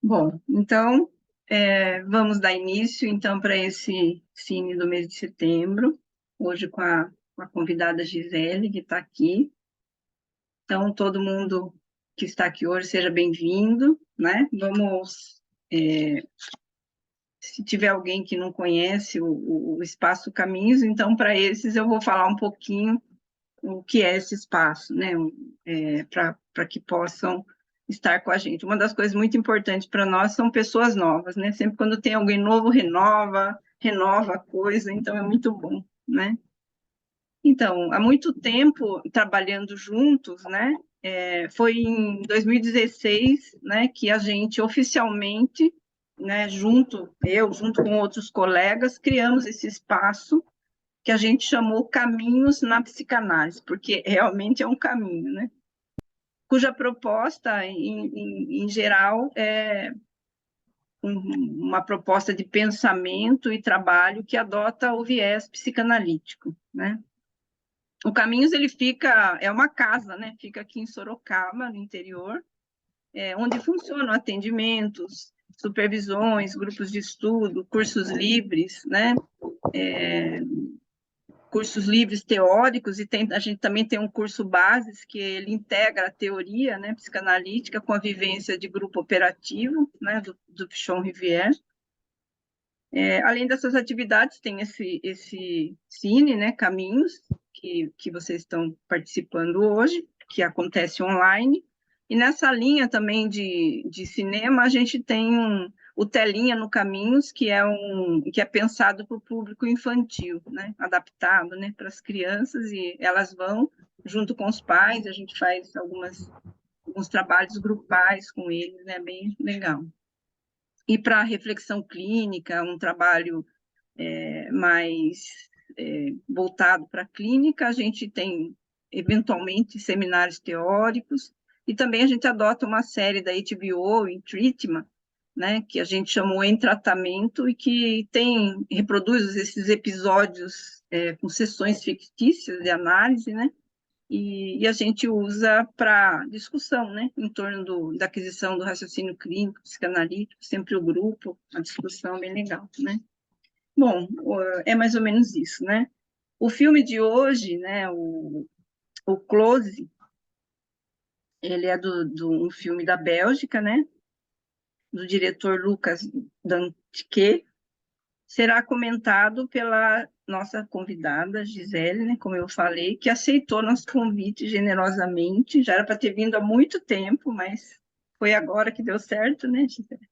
Bom, então, vamos dar início, então, para esse Cine do mês de setembro, hoje com a convidada Gisele, que está aqui. Então, todo mundo que está aqui hoje, seja bem-vindo, né? Vamos, se tiver alguém que não conhece o Espaço Caminhos, então, para esses, eu vou falar um pouquinho o que é esse espaço, né? Para que possam estar com a gente. Uma das coisas muito importantes para nós são pessoas novas, né? Sempre quando tem alguém novo, renova a coisa, então é muito bom, né? Então, há muito tempo trabalhando juntos, né? Foi em 2016, né, que a gente oficialmente, né, junto com outros colegas, criamos esse espaço que a gente chamou Caminhos na Psicanálise, porque realmente é um caminho, né? Cuja proposta, em geral, é uma proposta de pensamento e trabalho que adota o viés psicanalítico, né? O Caminhos, ele é uma casa, né? Fica aqui em Sorocaba, no interior, onde funcionam atendimentos, supervisões, grupos de estudo, cursos livres, né? Cursos livres teóricos, e a gente também tem um curso Bases, que ele integra a teoria, né, psicanalítica com a vivência de grupo operativo, né, do Pichon Rivière. Além dessas atividades, tem esse Cine, né, Caminhos, que vocês estão participando hoje, que acontece online, e nessa linha também de cinema, a gente tem o Telinha no Caminhos, que é pensado para o público infantil, né, adaptado, né, para as crianças, e elas vão junto com os pais, a gente faz alguns trabalhos grupais com eles, né, bem legal. E para reflexão clínica, um trabalho mais voltado para a clínica, a gente tem, eventualmente, seminários teóricos, e também a gente adota uma série da HBO, em Treatment, né, que a gente chamou Em Tratamento, e que reproduz esses episódios com sessões fictícias de análise, né, e a gente usa para discussão, né, em torno da aquisição do raciocínio clínico, psicanalítico, sempre o grupo, a discussão bem legal, né. Bom, é mais ou menos isso, né? O filme de hoje, né, o Close, ele é um filme da Bélgica, né, do diretor Lucas Dantke, será comentado pela nossa convidada, Gisele, né, como eu falei, que aceitou nosso convite generosamente, já era para ter vindo há muito tempo, mas foi agora que deu certo, né, Gisele?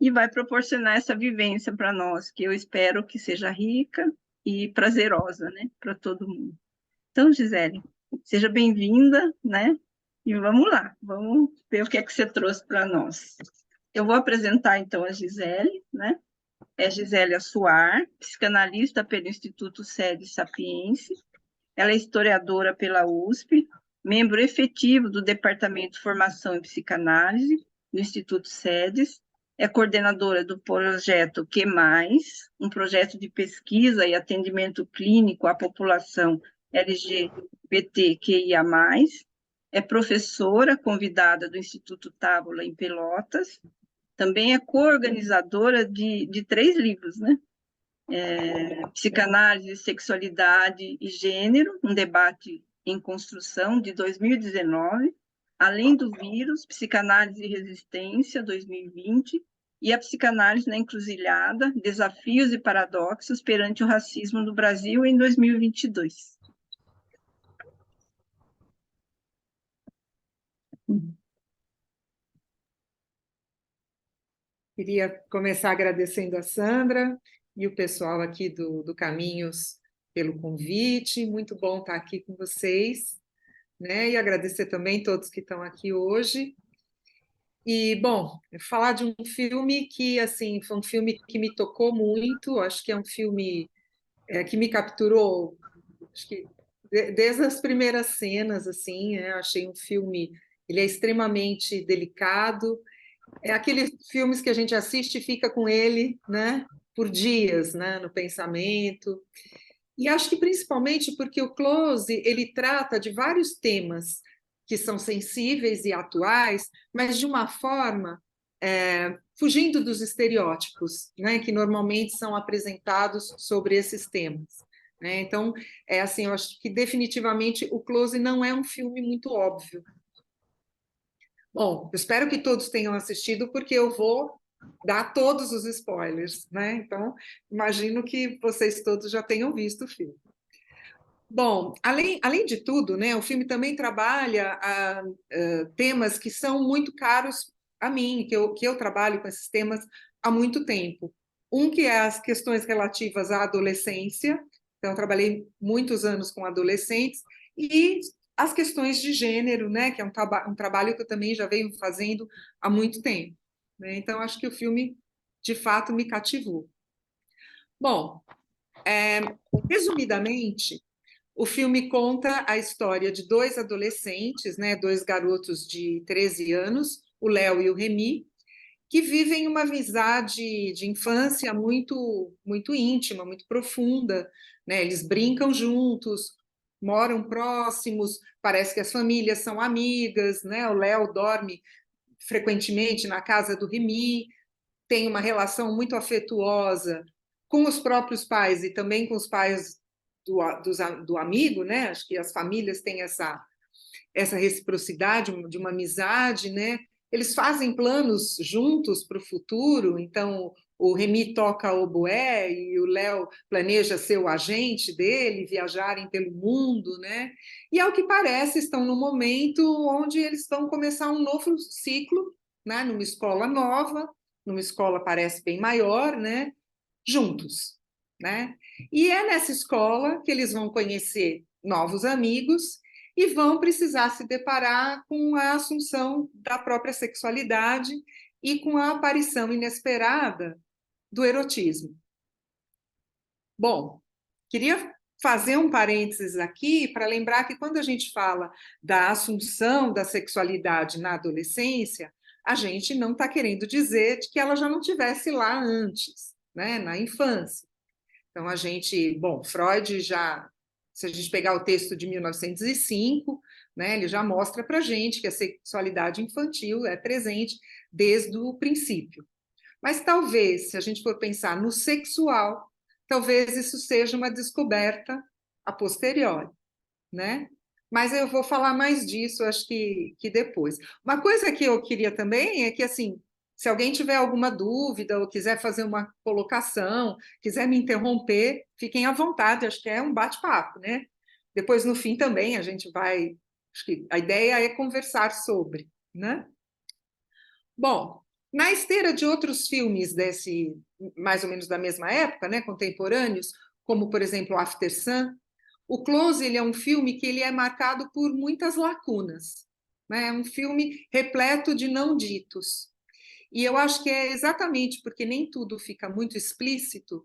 E vai proporcionar essa vivência para nós, que eu espero que seja rica e prazerosa, né, para todo mundo. Então, Gisele, seja bem-vinda, né? E vamos lá, vamos ver o que é que você trouxe para nós. Eu vou apresentar, então, a Gisele, né? É Gisele Assuar, psicanalista pelo Instituto Sede Sapiense. Ela é historiadora pela USP, membro efetivo do Departamento de Formação em Psicanálise do Instituto SEDES, é coordenadora do projeto Que Mais, um projeto de pesquisa e atendimento clínico à população LGBTQIA+, é professora convidada do Instituto Távola em Pelotas, também é coorganizadora de 3 livros, né? Psicanálise, Sexualidade e Gênero, um debate em construção, de 2019, Além do Vírus, Psicanálise e Resistência, 2020, e a Psicanálise na Encruzilhada, Desafios e Paradoxos perante o Racismo no Brasil, em 2022. Queria começar agradecendo a Sandra e o pessoal aqui do Caminhos pelo convite. Muito bom estar aqui com vocês, né? E agradecer também todos que estão aqui hoje. E, bom, falar de um filme que, assim, foi um filme que me tocou muito. Acho que é um filme que me capturou, acho que desde as primeiras cenas, assim, achei um filme, ele é extremamente delicado. É aqueles filmes que a gente assiste e fica com ele, né, por dias, né, no pensamento. E acho que principalmente porque o Close, ele trata de vários temas que são sensíveis e atuais, mas de uma forma fugindo dos estereótipos, né, que normalmente são apresentados sobre esses temas. Né? Então, assim, eu acho que definitivamente o Close não é um filme muito óbvio. Bom, eu espero que todos tenham assistido, porque eu vou dar todos os spoilers, né? Então, imagino que vocês todos já tenham visto o filme. Bom, além de tudo, né, o filme também trabalha temas que são muito caros a mim, que eu trabalho com esses temas há muito tempo. Um que é as questões relativas à adolescência, então eu trabalhei muitos anos com adolescentes, e as questões de gênero, né, que é um trabalho que eu também já venho fazendo há muito tempo. Né? Então, acho que o filme, de fato, me cativou. Bom, resumidamente, o filme conta a história de dois adolescentes, né, dois garotos de 13 anos, o Léo e o Remy, que vivem uma amizade de infância muito íntima, muito profunda. Né? Eles brincam juntos, moram próximos, parece que as famílias são amigas. Né? O Léo dorme frequentemente na casa do Remy, tem uma relação muito afetuosa com os próprios pais e também com os pais do amigo, né? Acho que as famílias têm essa reciprocidade de uma amizade, né? Eles fazem planos juntos para o futuro, então o Remy toca oboé e o Léo planeja ser o agente dele, viajarem pelo mundo, né? E ao que parece estão no momento onde eles vão começar um novo ciclo, né? Numa escola nova, numa escola parece bem maior, né? Juntos, né? E é nessa escola que eles vão conhecer novos amigos e vão precisar se deparar com a assunção da própria sexualidade e com a aparição inesperada do erotismo. Bom, queria fazer um parênteses aqui para lembrar que quando a gente fala da assunção da sexualidade na adolescência, a gente não está querendo dizer de que ela já não tivesse lá antes, né, na infância. Então, Freud já, se a gente pegar o texto de 1905, né, ele já mostra para a gente que a sexualidade infantil é presente desde o princípio. Mas talvez, se a gente for pensar no sexual, talvez isso seja uma descoberta a posteriori, né? Mas eu vou falar mais disso, acho que depois. Uma coisa que eu queria também é que, assim, se alguém tiver alguma dúvida ou quiser fazer uma colocação, quiser me interromper, fiquem à vontade, acho que é um bate-papo, né? Depois, no fim, também a gente vai... Acho que a ideia é conversar sobre, né? Bom, na esteira de outros filmes mais ou menos da mesma época, né, contemporâneos, como, por exemplo, After Sun, o Close ele é um filme que ele é marcado por muitas lacunas. Né? É um filme repleto de não ditos. E eu acho que é exatamente porque nem tudo fica muito explícito,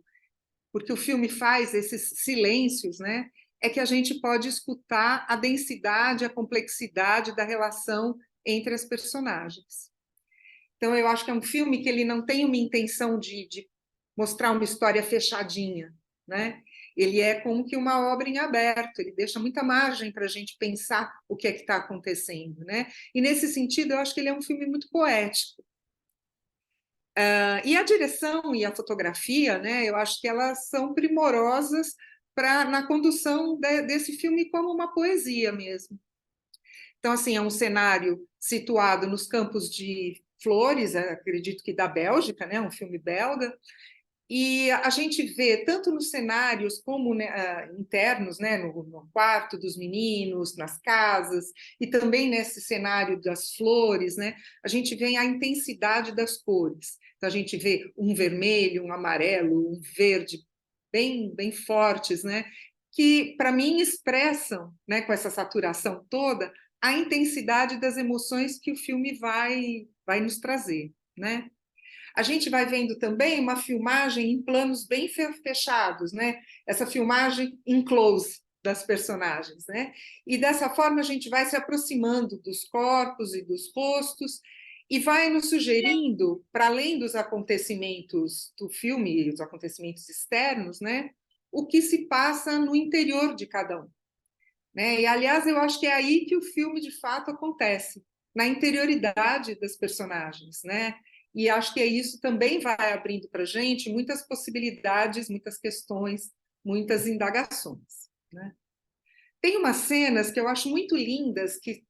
porque o filme faz esses silêncios, né? É que a gente pode escutar a densidade, a complexidade da relação entre as personagens. Então, eu acho que é um filme que ele não tem uma intenção de mostrar uma história fechadinha, né? Ele é como que uma obra em aberto, ele deixa muita margem para a gente pensar o que é que está acontecendo, né? E, nesse sentido, eu acho que ele é um filme muito poético. E a direção e a fotografia, né, eu acho que elas são primorosas na condução desse filme como uma poesia mesmo. Então, assim, é um cenário situado nos Campos de Flores, acredito que da Bélgica, né, um filme belga, e a gente vê, tanto nos cenários como, né, internos, né, no quarto dos meninos, nas casas, e também nesse cenário das flores, né, a gente vê a intensidade das cores. Então, a gente vê um vermelho, um amarelo, um verde, bem fortes, né, que, para mim, expressam, né, com essa saturação toda, a intensidade das emoções que o filme vai nos trazer, né? A gente vai vendo também uma filmagem em planos bem fechados, né? Essa filmagem em close das personagens, né? E dessa forma a gente vai se aproximando dos corpos e dos rostos e vai nos sugerindo, para além dos acontecimentos do filme, os acontecimentos externos, né? O que se passa no interior de cada um. Né? E, aliás, eu acho que é aí que o filme, de fato, acontece, na interioridade das personagens, né? e acho que isso também vai abrindo para a gente muitas possibilidades, muitas questões, muitas indagações, né? Tem umas cenas que eu acho muito lindas, que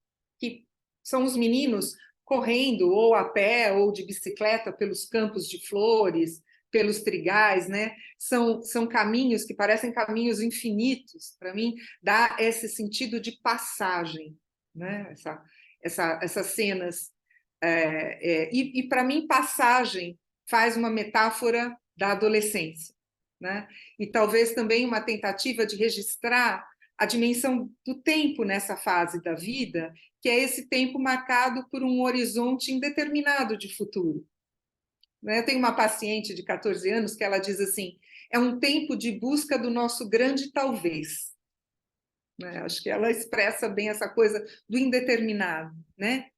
são os meninos correndo, ou a pé, ou de bicicleta, pelos campos de flores, pelos trigais, né? São caminhos que parecem caminhos infinitos. Para mim, dá esse sentido de passagem, né? Essas cenas. E para mim, passagem faz uma metáfora da adolescência, né? E talvez também uma tentativa de registrar a dimensão do tempo nessa fase da vida, que é esse tempo marcado por um horizonte indeterminado de futuro. Eu tenho uma paciente de 14 anos que ela diz assim: é um tempo de busca do nosso grande talvez. Acho que ela expressa bem essa coisa do indeterminado, né?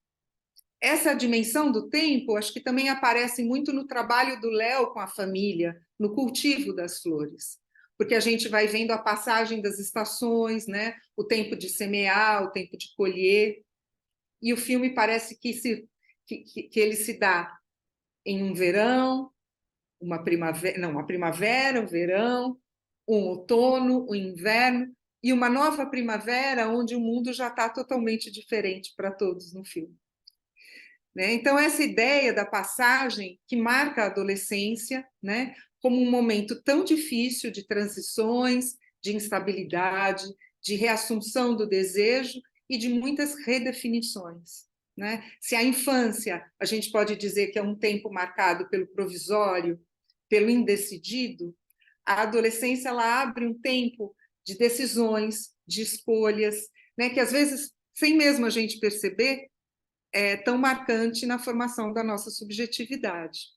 Essa dimensão do tempo, acho que também aparece muito no trabalho do Léo com a família, no cultivo das flores, porque a gente vai vendo a passagem das estações, né? O tempo de semear, o tempo de colher, e o filme parece que ele se dá em um verão, uma primavera, um verão, um outono, um inverno, e uma nova primavera, onde o mundo já está totalmente diferente para todos no filme. Então, essa ideia da passagem que marca a adolescência, né, como um momento tão difícil de transições, de instabilidade, de reassunção do desejo e de muitas redefinições. Se a infância, a gente pode dizer que é um tempo marcado pelo provisório, pelo indecidido, a adolescência ela abre um tempo de decisões, de escolhas, que às vezes, sem mesmo a gente perceber, é tão marcante na formação da nossa subjetividade.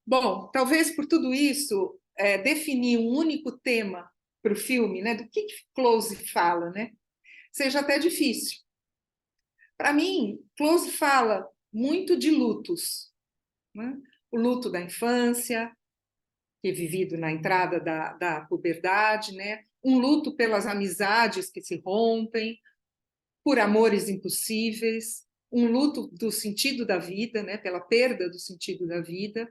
Bom, talvez por tudo isso, definir um único tema para o filme, do que Close fala, seja até difícil. Para mim, Close fala muito de lutos. O luto da infância, que é vivido na entrada da puberdade, um luto pelas amizades que se rompem, por amores impossíveis, um luto do sentido da vida, pela perda do sentido da vida.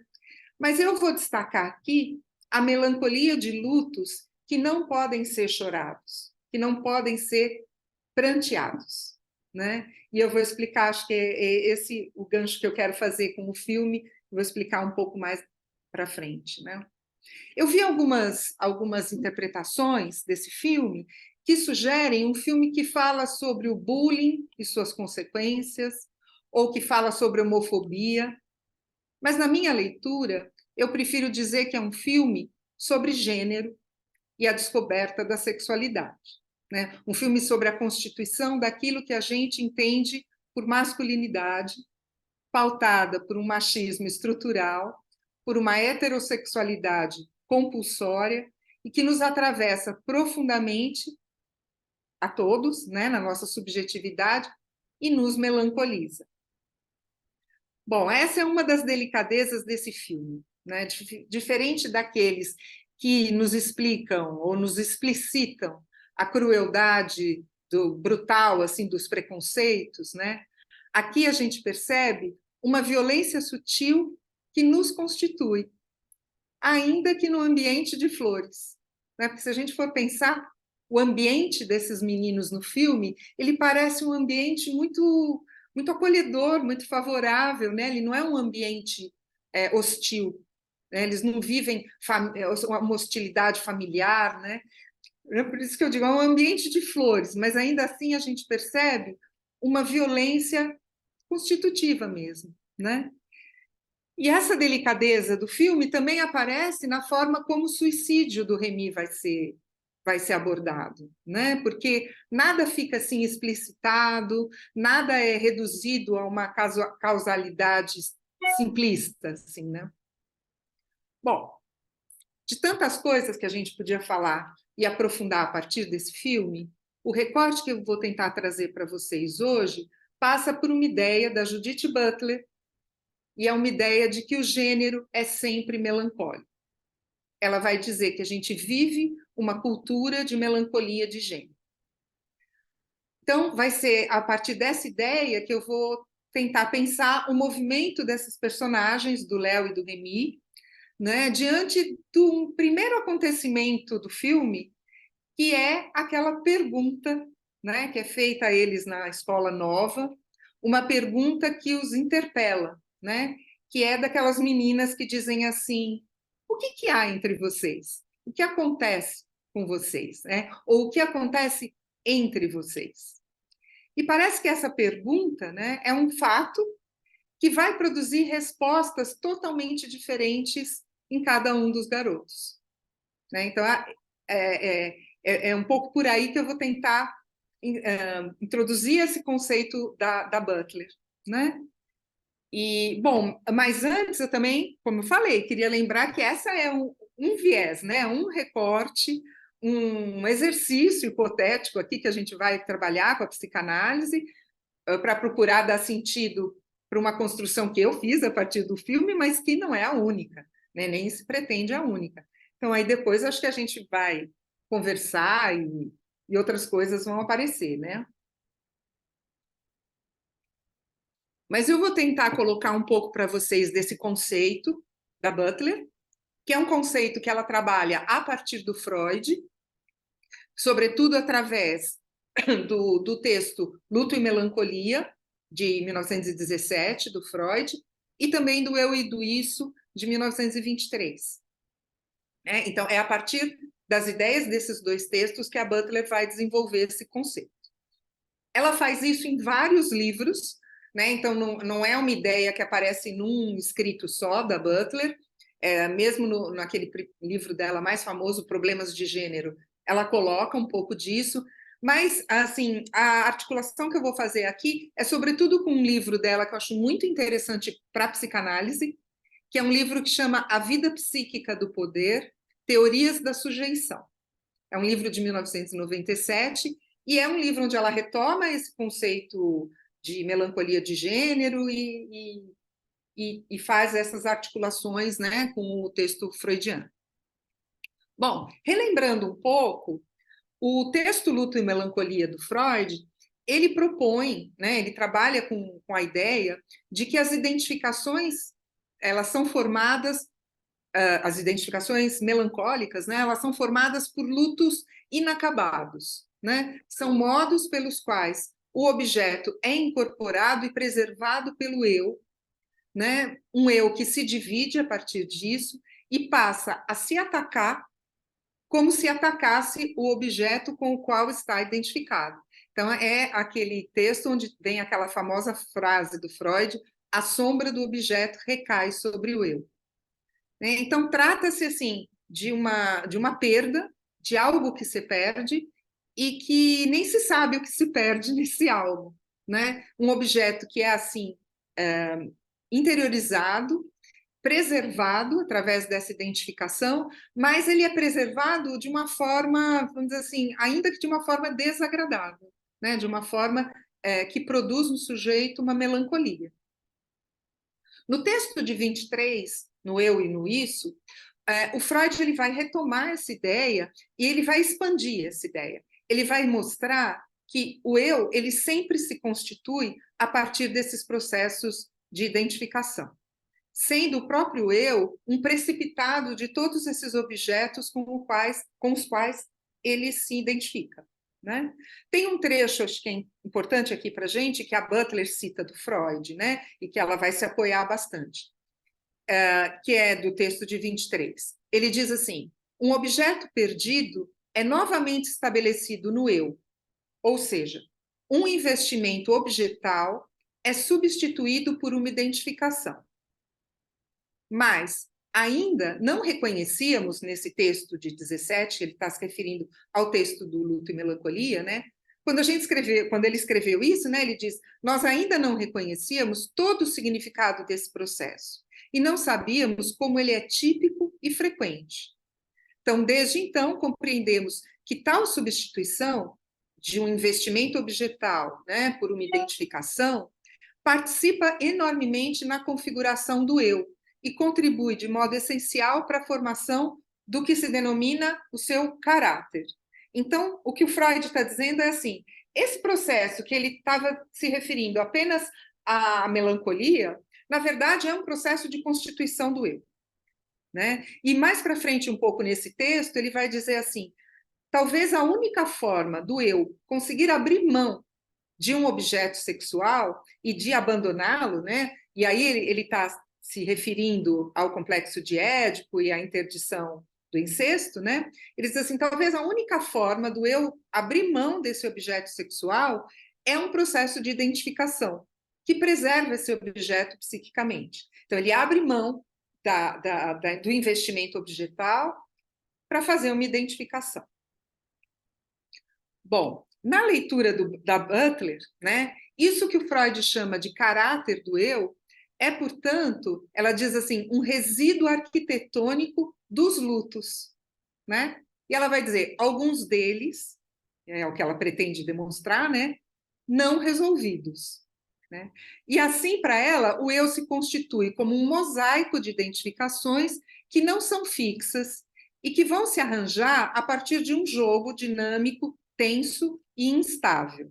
Mas eu vou destacar aqui a melancolia de lutos que não podem ser chorados, que não podem ser pranteados. E eu vou explicar, acho que é esse o gancho que eu quero fazer com o filme, vou explicar um pouco mais para frente. Eu vi algumas interpretações desse filme que sugerem um filme que fala sobre o bullying e suas consequências, ou que fala sobre homofobia. Mas, na minha leitura, eu prefiro dizer que é um filme sobre gênero e a descoberta da sexualidade. Um filme sobre a constituição daquilo que a gente entende por masculinidade, pautada por um machismo estrutural, por uma heterossexualidade compulsória e que nos atravessa profundamente a todos, na nossa subjetividade, e nos melancoliza. Bom, essa é uma das delicadezas desse filme, diferente daqueles que nos explicam ou nos explicitam a crueldade brutal assim dos preconceitos, aqui a gente percebe uma violência sutil que nos constitui, ainda que no ambiente de flores. Porque se a gente for pensar, o ambiente desses meninos no filme, ele parece um ambiente muito, muito acolhedor, muito favorável, ele não é um ambiente hostil, eles não vivem uma hostilidade familiar, Por isso que eu digo, é um ambiente de flores, mas ainda assim a gente percebe uma violência constitutiva mesmo, E essa delicadeza do filme também aparece na forma como o suicídio do Remy vai ser abordado, Porque nada fica assim explicitado, nada é reduzido a uma causalidade simplista, assim, Bom, de tantas coisas que a gente podia falar e aprofundar a partir desse filme, o recorte que eu vou tentar trazer para vocês hoje passa por uma ideia da Judith Butler, e é uma ideia de que o gênero é sempre melancólico. Ela vai dizer que a gente vive uma cultura de melancolia de gênero. Então, vai ser a partir dessa ideia que eu vou tentar pensar o movimento desses personagens, do Léo e do Remy, né, diante do primeiro acontecimento do filme, que é aquela pergunta, né, que é feita a eles na escola nova, uma pergunta que os interpela, né, que é daquelas meninas que dizem assim: o que há entre vocês? O que acontece com vocês? Né? Ou o que acontece entre vocês? E parece que essa pergunta, né, é um fato que vai produzir respostas totalmente diferentes em cada um dos garotos. Né? Então, é um pouco por aí que eu vou tentar introduzir esse conceito da Butler. Né? E, bom, mas antes eu também, como eu falei, queria lembrar que essa é um viés, né? Um recorte, um exercício hipotético aqui que a gente vai trabalhar com a psicanálise para procurar dar sentido para uma construção que eu fiz a partir do filme, mas que não é a única, né? Nem se pretende a única. Então, aí depois acho que a gente vai conversar e outras coisas vão aparecer, né? Mas eu vou tentar colocar um pouco para vocês desse conceito da Butler, que é um conceito que ela trabalha a partir do Freud, sobretudo através do texto Luto e Melancolia, de 1917, do Freud, e também do Eu e do Isso, de 1923. Então, é a partir das ideias desses dois textos que a Butler vai desenvolver esse conceito. Ela faz isso em vários livros, né? Então, não é uma ideia que aparece num escrito só da Butler, mesmo naquele livro dela mais famoso, Problemas de Gênero, ela coloca um pouco disso, mas, assim, a articulação que eu vou fazer aqui é sobretudo com um livro dela que eu acho muito interessante para a psicanálise, que é um livro que chama A Vida Psíquica do Poder, Teorias da Sujeição. É um livro de 1997 e é um livro onde ela retoma esse conceito de melancolia de gênero e faz essas articulações, né, com o texto freudiano. Bom, relembrando um pouco, o texto Luto e Melancolia do Freud, ele propõe, né, ele trabalha com a ideia de que as identificações, elas são formadas, as identificações melancólicas, né, elas são formadas por lutos inacabados, né? São modos pelos quais o objeto é incorporado e preservado pelo eu, né? Um eu que se divide a partir disso e passa a se atacar como se atacasse o objeto com o qual está identificado. Então, é aquele texto onde vem aquela famosa frase do Freud: a sombra do objeto recai sobre o eu. Então, trata-se, assim, de uma perda, de algo que se perde e que nem se sabe o que se perde nesse algo. Né? Um objeto que é, assim, interiorizado, preservado através dessa identificação, mas ele é preservado de uma forma, vamos dizer assim, ainda que de uma forma desagradável, né? De uma forma que produz no sujeito uma melancolia. No texto de 23, no Eu e no Isso, o Freud ele vai retomar essa ideia e ele vai expandir essa ideia. Ele vai mostrar que o eu ele sempre se constitui a partir desses processos de identificação, sendo o próprio eu um precipitado de todos esses objetos com os quais ele se identifica. Né? Tem um trecho, acho que é importante aqui para a gente, que a Butler cita do Freud, né? E que ela vai se apoiar bastante, que é do texto de 23. Ele diz assim: um objeto perdido é novamente estabelecido no eu, ou seja, um investimento objetal é substituído por uma identificação. Mas ainda não reconhecíamos nesse texto de 17, ele está se referindo ao texto do Luto e Melancolia, né? Quando ele escreveu isso, né, ele diz: nós ainda não reconhecíamos todo o significado desse processo e não sabíamos como ele é típico e frequente. Então, desde então, compreendemos que tal substituição de um investimento objetal, né, por uma identificação participa enormemente na configuração do eu e contribui de modo essencial para a formação do que se denomina o seu caráter. Então, o que o Freud está dizendo é assim: esse processo que ele estava se referindo apenas a melancolia, na verdade, é um processo de constituição do eu, né? E mais para frente, um pouco nesse texto, ele vai dizer assim: talvez a única forma do eu conseguir abrir mão de um objeto sexual e de abandoná-lo, né? E aí ele está se referindo ao complexo de Édipo e à interdição do incesto, né? Ele diz assim: talvez a única forma do eu abrir mão desse objeto sexual é um processo de identificação que preserva esse objeto psiquicamente. Então, ele abre mão do investimento objetal para fazer uma identificação. Bom, na leitura da Butler, né, isso que o Freud chama de caráter do eu é, portanto, ela diz assim, um resíduo arquitetônico dos lutos, né? E ela vai dizer, alguns deles, é o que ela pretende demonstrar, né, não resolvidos, né? E assim, para ela, o eu se constitui como um mosaico de identificações que não são fixas e que vão se arranjar a partir de um jogo dinâmico, tenso e instável.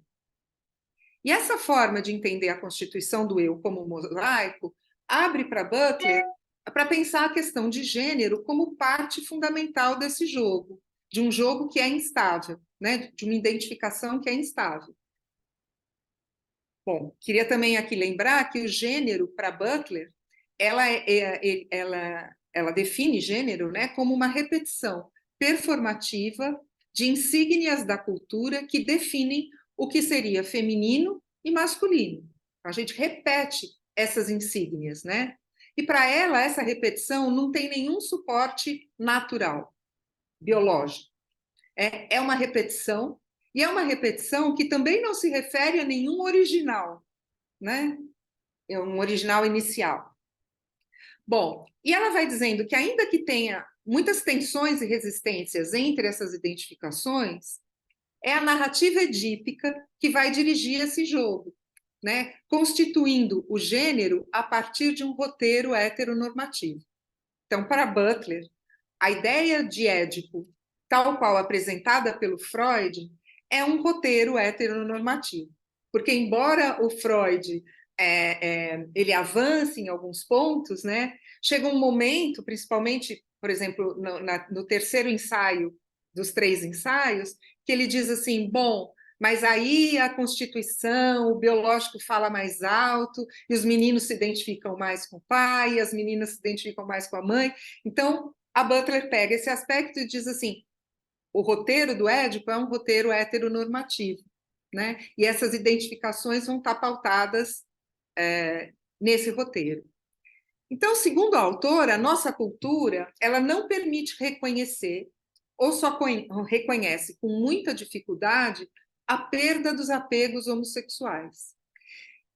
E essa forma de entender a constituição do eu como mosaico abre para Butler para pensar a questão de gênero como parte fundamental desse jogo, de um jogo que é instável, né? De uma identificação que é instável. Bom, queria também aqui lembrar que o gênero, para Butler, ela define gênero, né, como uma repetição performativa de insígnias da cultura que definem o que seria feminino e masculino. A gente repete essas insígnias, né? E para ela, essa repetição não tem nenhum suporte natural, biológico. É uma repetição, e é uma repetição que também não se refere a nenhum original, né? É um original inicial. Bom, e ela vai dizendo que ainda que tenha muitas tensões e resistências entre essas identificações, é a narrativa edípica que vai dirigir esse jogo, né? Constituindo o gênero a partir de um roteiro heteronormativo. Então, para Butler, a ideia de Édipo, tal qual apresentada pelo Freud, é um roteiro heteronormativo. Porque, embora o Freud ele avance em alguns pontos, né, chega um momento, principalmente, por exemplo, no terceiro ensaio dos 3 ensaios, que ele diz assim, bom, mas aí a Constituição, o biológico fala mais alto, e os meninos se identificam mais com o pai, e as meninas se identificam mais com a mãe. Então, a Butler pega esse aspecto e diz assim, o roteiro do Édipo é um roteiro heteronormativo, né? E essas identificações vão estar pautadas nesse roteiro. Então, segundo a autora, a nossa cultura ela não permite reconhecer, ou só reconhece com muita dificuldade, a perda dos apegos homossexuais.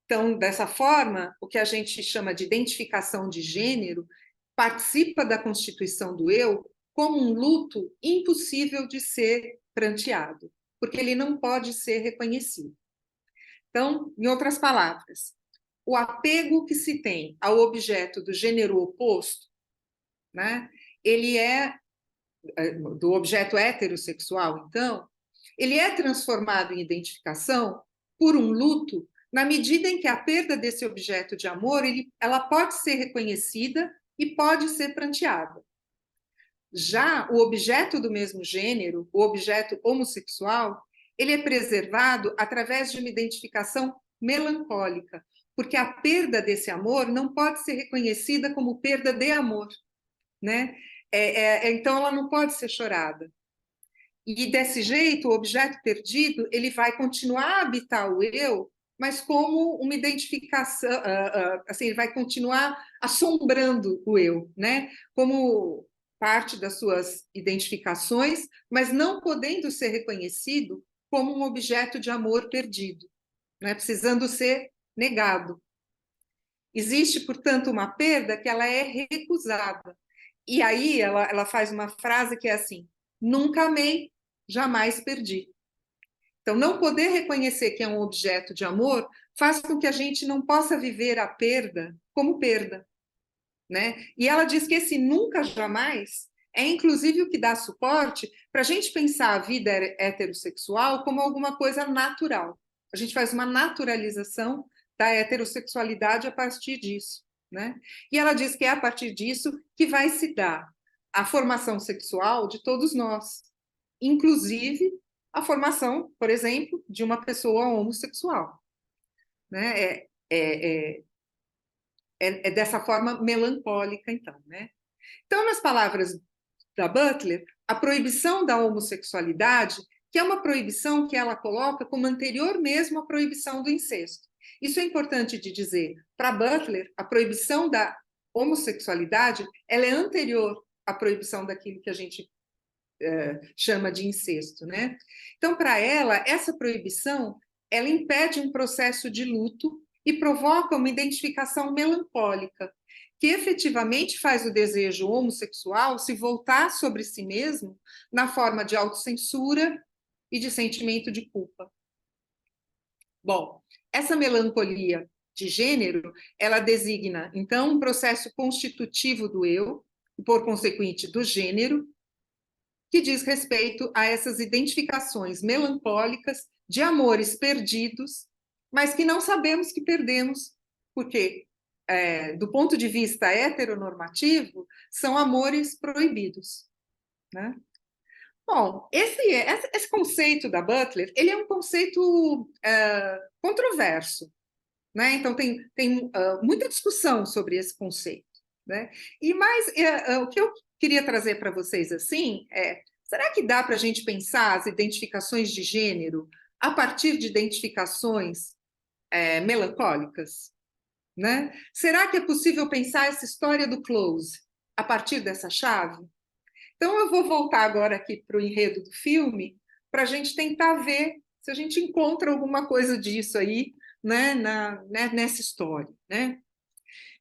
Então, dessa forma, o que a gente chama de identificação de gênero participa da constituição do eu como um luto impossível de ser pranteado, porque ele não pode ser reconhecido. Então, em outras palavras, o apego que se tem ao objeto do gênero oposto, né, ele do objeto heterossexual, então, ele é transformado em identificação por um luto na medida em que a perda desse objeto de amor ela pode ser reconhecida e pode ser pranteada. Já o objeto do mesmo gênero, o objeto homossexual, ele é preservado através de uma identificação melancólica, porque a perda desse amor não pode ser reconhecida como perda de amor, né? Então ela não pode ser chorada. E desse jeito, o objeto perdido ele vai continuar a habitar o eu, mas como uma identificação, assim, ele vai continuar assombrando o eu, né? Como parte das suas identificações, mas não podendo ser reconhecido como um objeto de amor perdido, né? Precisando ser negado. Existe, portanto, uma perda que ela é recusada. E aí ela faz uma frase que é assim: nunca amei, jamais perdi. Então, não poder reconhecer que é um objeto de amor faz com que a gente não possa viver a perda como perda, né? E ela diz que esse nunca, jamais é, inclusive, o que dá suporte para a gente pensar a vida heterossexual como alguma coisa natural. A gente faz uma naturalização da heterossexualidade a partir disso, né? E ela diz que é a partir disso que vai se dar a formação sexual de todos nós, inclusive a formação, por exemplo, de uma pessoa homossexual, né? É dessa forma melancólica, então, né? Então, nas palavras da Butler, a proibição da homossexualidade, que é uma proibição que ela coloca como anterior mesmo à proibição do incesto. Isso é importante de dizer. Para Butler, a proibição da homossexualidade, ela é anterior à proibição daquilo que a gente chama de incesto, né? Então, para ela, essa proibição, ela impede um processo de luto e provoca uma identificação melancólica, que efetivamente faz o desejo homossexual se voltar sobre si mesmo na forma de autocensura e de sentimento de culpa. Bom, essa melancolia de gênero, ela designa, então, um processo constitutivo do eu, e, por consequente, do gênero, que diz respeito a essas identificações melancólicas de amores perdidos, mas que não sabemos que perdemos, porque, do ponto de vista heteronormativo, são amores proibidos, né? Bom, esse conceito da Butler, ele é um conceito controverso, né? Então, tem muita discussão sobre esse conceito, né? E mais, o que eu queria trazer para vocês assim será que dá para a gente pensar as identificações de gênero a partir de identificações melancólicas, né? Será que é possível pensar essa história do close a partir dessa chave? Então, eu vou voltar agora aqui para o enredo do filme para a gente tentar ver se a gente encontra alguma coisa disso aí, né, nessa história, né?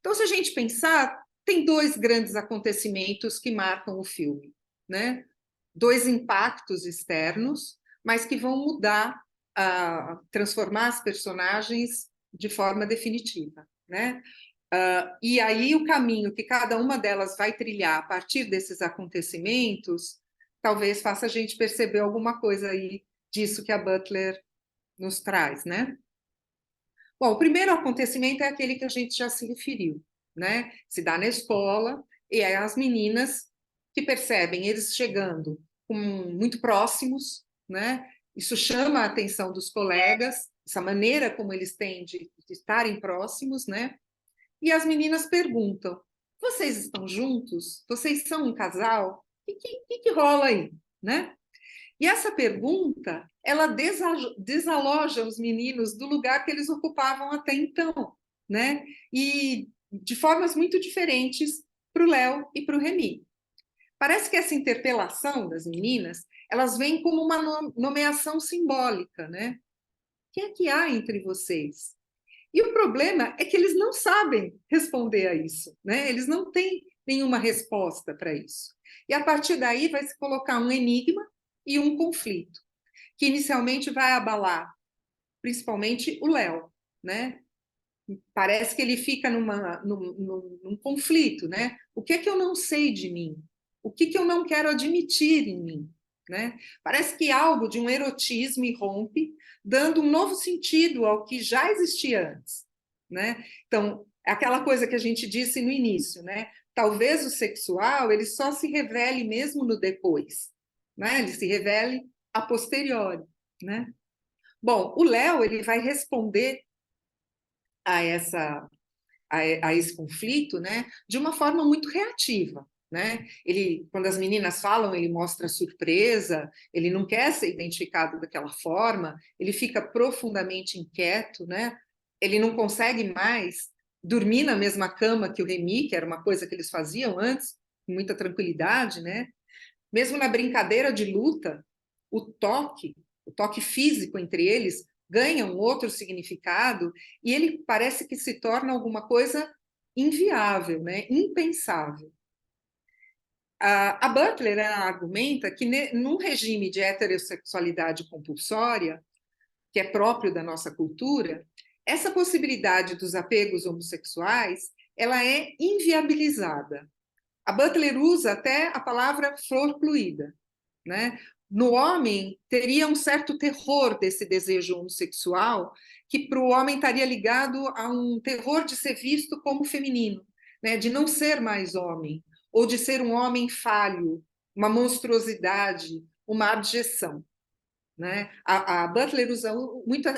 Então, se a gente pensar, tem dois grandes acontecimentos que marcam o filme, né? Dois impactos externos, mas que vão mudar, transformar as personagens de forma definitiva, né? E aí o caminho que cada uma delas vai trilhar a partir desses acontecimentos, talvez faça a gente perceber alguma coisa aí disso que a Butler nos traz, né? Bom, o primeiro acontecimento é aquele que a gente já se referiu, né? Se dá na escola, e é as meninas que percebem eles chegando muito próximos, né? Isso chama a atenção dos colegas, essa maneira como eles têm de estarem próximos, né? E as meninas perguntam: vocês estão juntos? Vocês são um casal? O que rola aí, né? E essa pergunta, ela desaloja os meninos do lugar que eles ocupavam até então, né? E de formas muito diferentes para o Léo e para o Remy. Parece que essa interpelação das meninas, elas vêm como uma nomeação simbólica, né? O que é que há entre vocês? E o problema é que eles não sabem responder a isso, né? Eles não têm nenhuma resposta para isso. E a partir daí vai se colocar um enigma e um conflito, que inicialmente vai abalar principalmente o Léo, né? Parece que ele fica num conflito, né? O que é que eu não sei de mim? O que eu não quero admitir em mim? Né? Parece que algo de um erotismo irrompe, dando um novo sentido ao que já existia antes, né? Então, aquela coisa que a gente disse no início, né? Talvez o sexual ele só se revele mesmo no depois, né? Ele se revele a posteriori, né? Bom, o Léo ele vai responder a esse conflito, né, de uma forma muito reativa, né? Ele, quando as meninas falam, ele mostra surpresa, ele não quer ser identificado daquela forma, ele fica profundamente inquieto, né? Ele não consegue mais dormir na mesma cama que o Remy, que era uma coisa que eles faziam antes, com muita tranquilidade, né? Mesmo na brincadeira de luta, o toque físico entre eles ganha um outro significado e ele parece que se torna alguma coisa inviável, né? Impensável. A Butler argumenta que num regime de heterossexualidade compulsória, que é próprio da nossa cultura, essa possibilidade dos apegos homossexuais ela é inviabilizada. A Butler usa até a palavra flor fluida, né? no homem teria um certo terror desse desejo homossexual, que para o homem estaria ligado a um terror de ser visto como feminino, né? De não ser mais homem, ou de ser um homem falho, uma monstruosidade, uma abjeção. Né? A Butler usa muito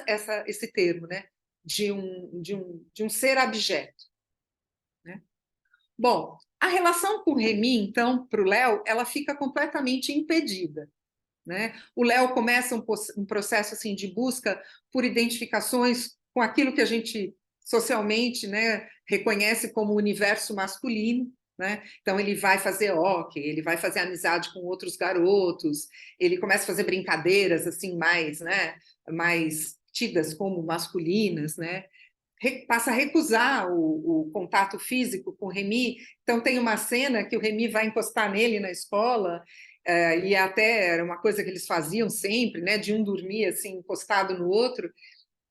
esse termo, né? De um ser abjeto. Né? Bom, a relação com o Remy, então, para o Léo, ela fica completamente impedida. Né? O Léo começa um processo assim, de busca por identificações com aquilo que a gente socialmente, né, reconhece como o universo masculino. Né? Então, ele vai fazer hockey, ele vai fazer amizade com outros garotos, ele começa a fazer brincadeiras assim mais, né, mais tidas como masculinas, né? Passa a recusar o contato físico com o Remy. Então, tem uma cena que o Remy vai encostar nele na escola, e até era uma coisa que eles faziam sempre, né, de um dormir assim, encostado no outro,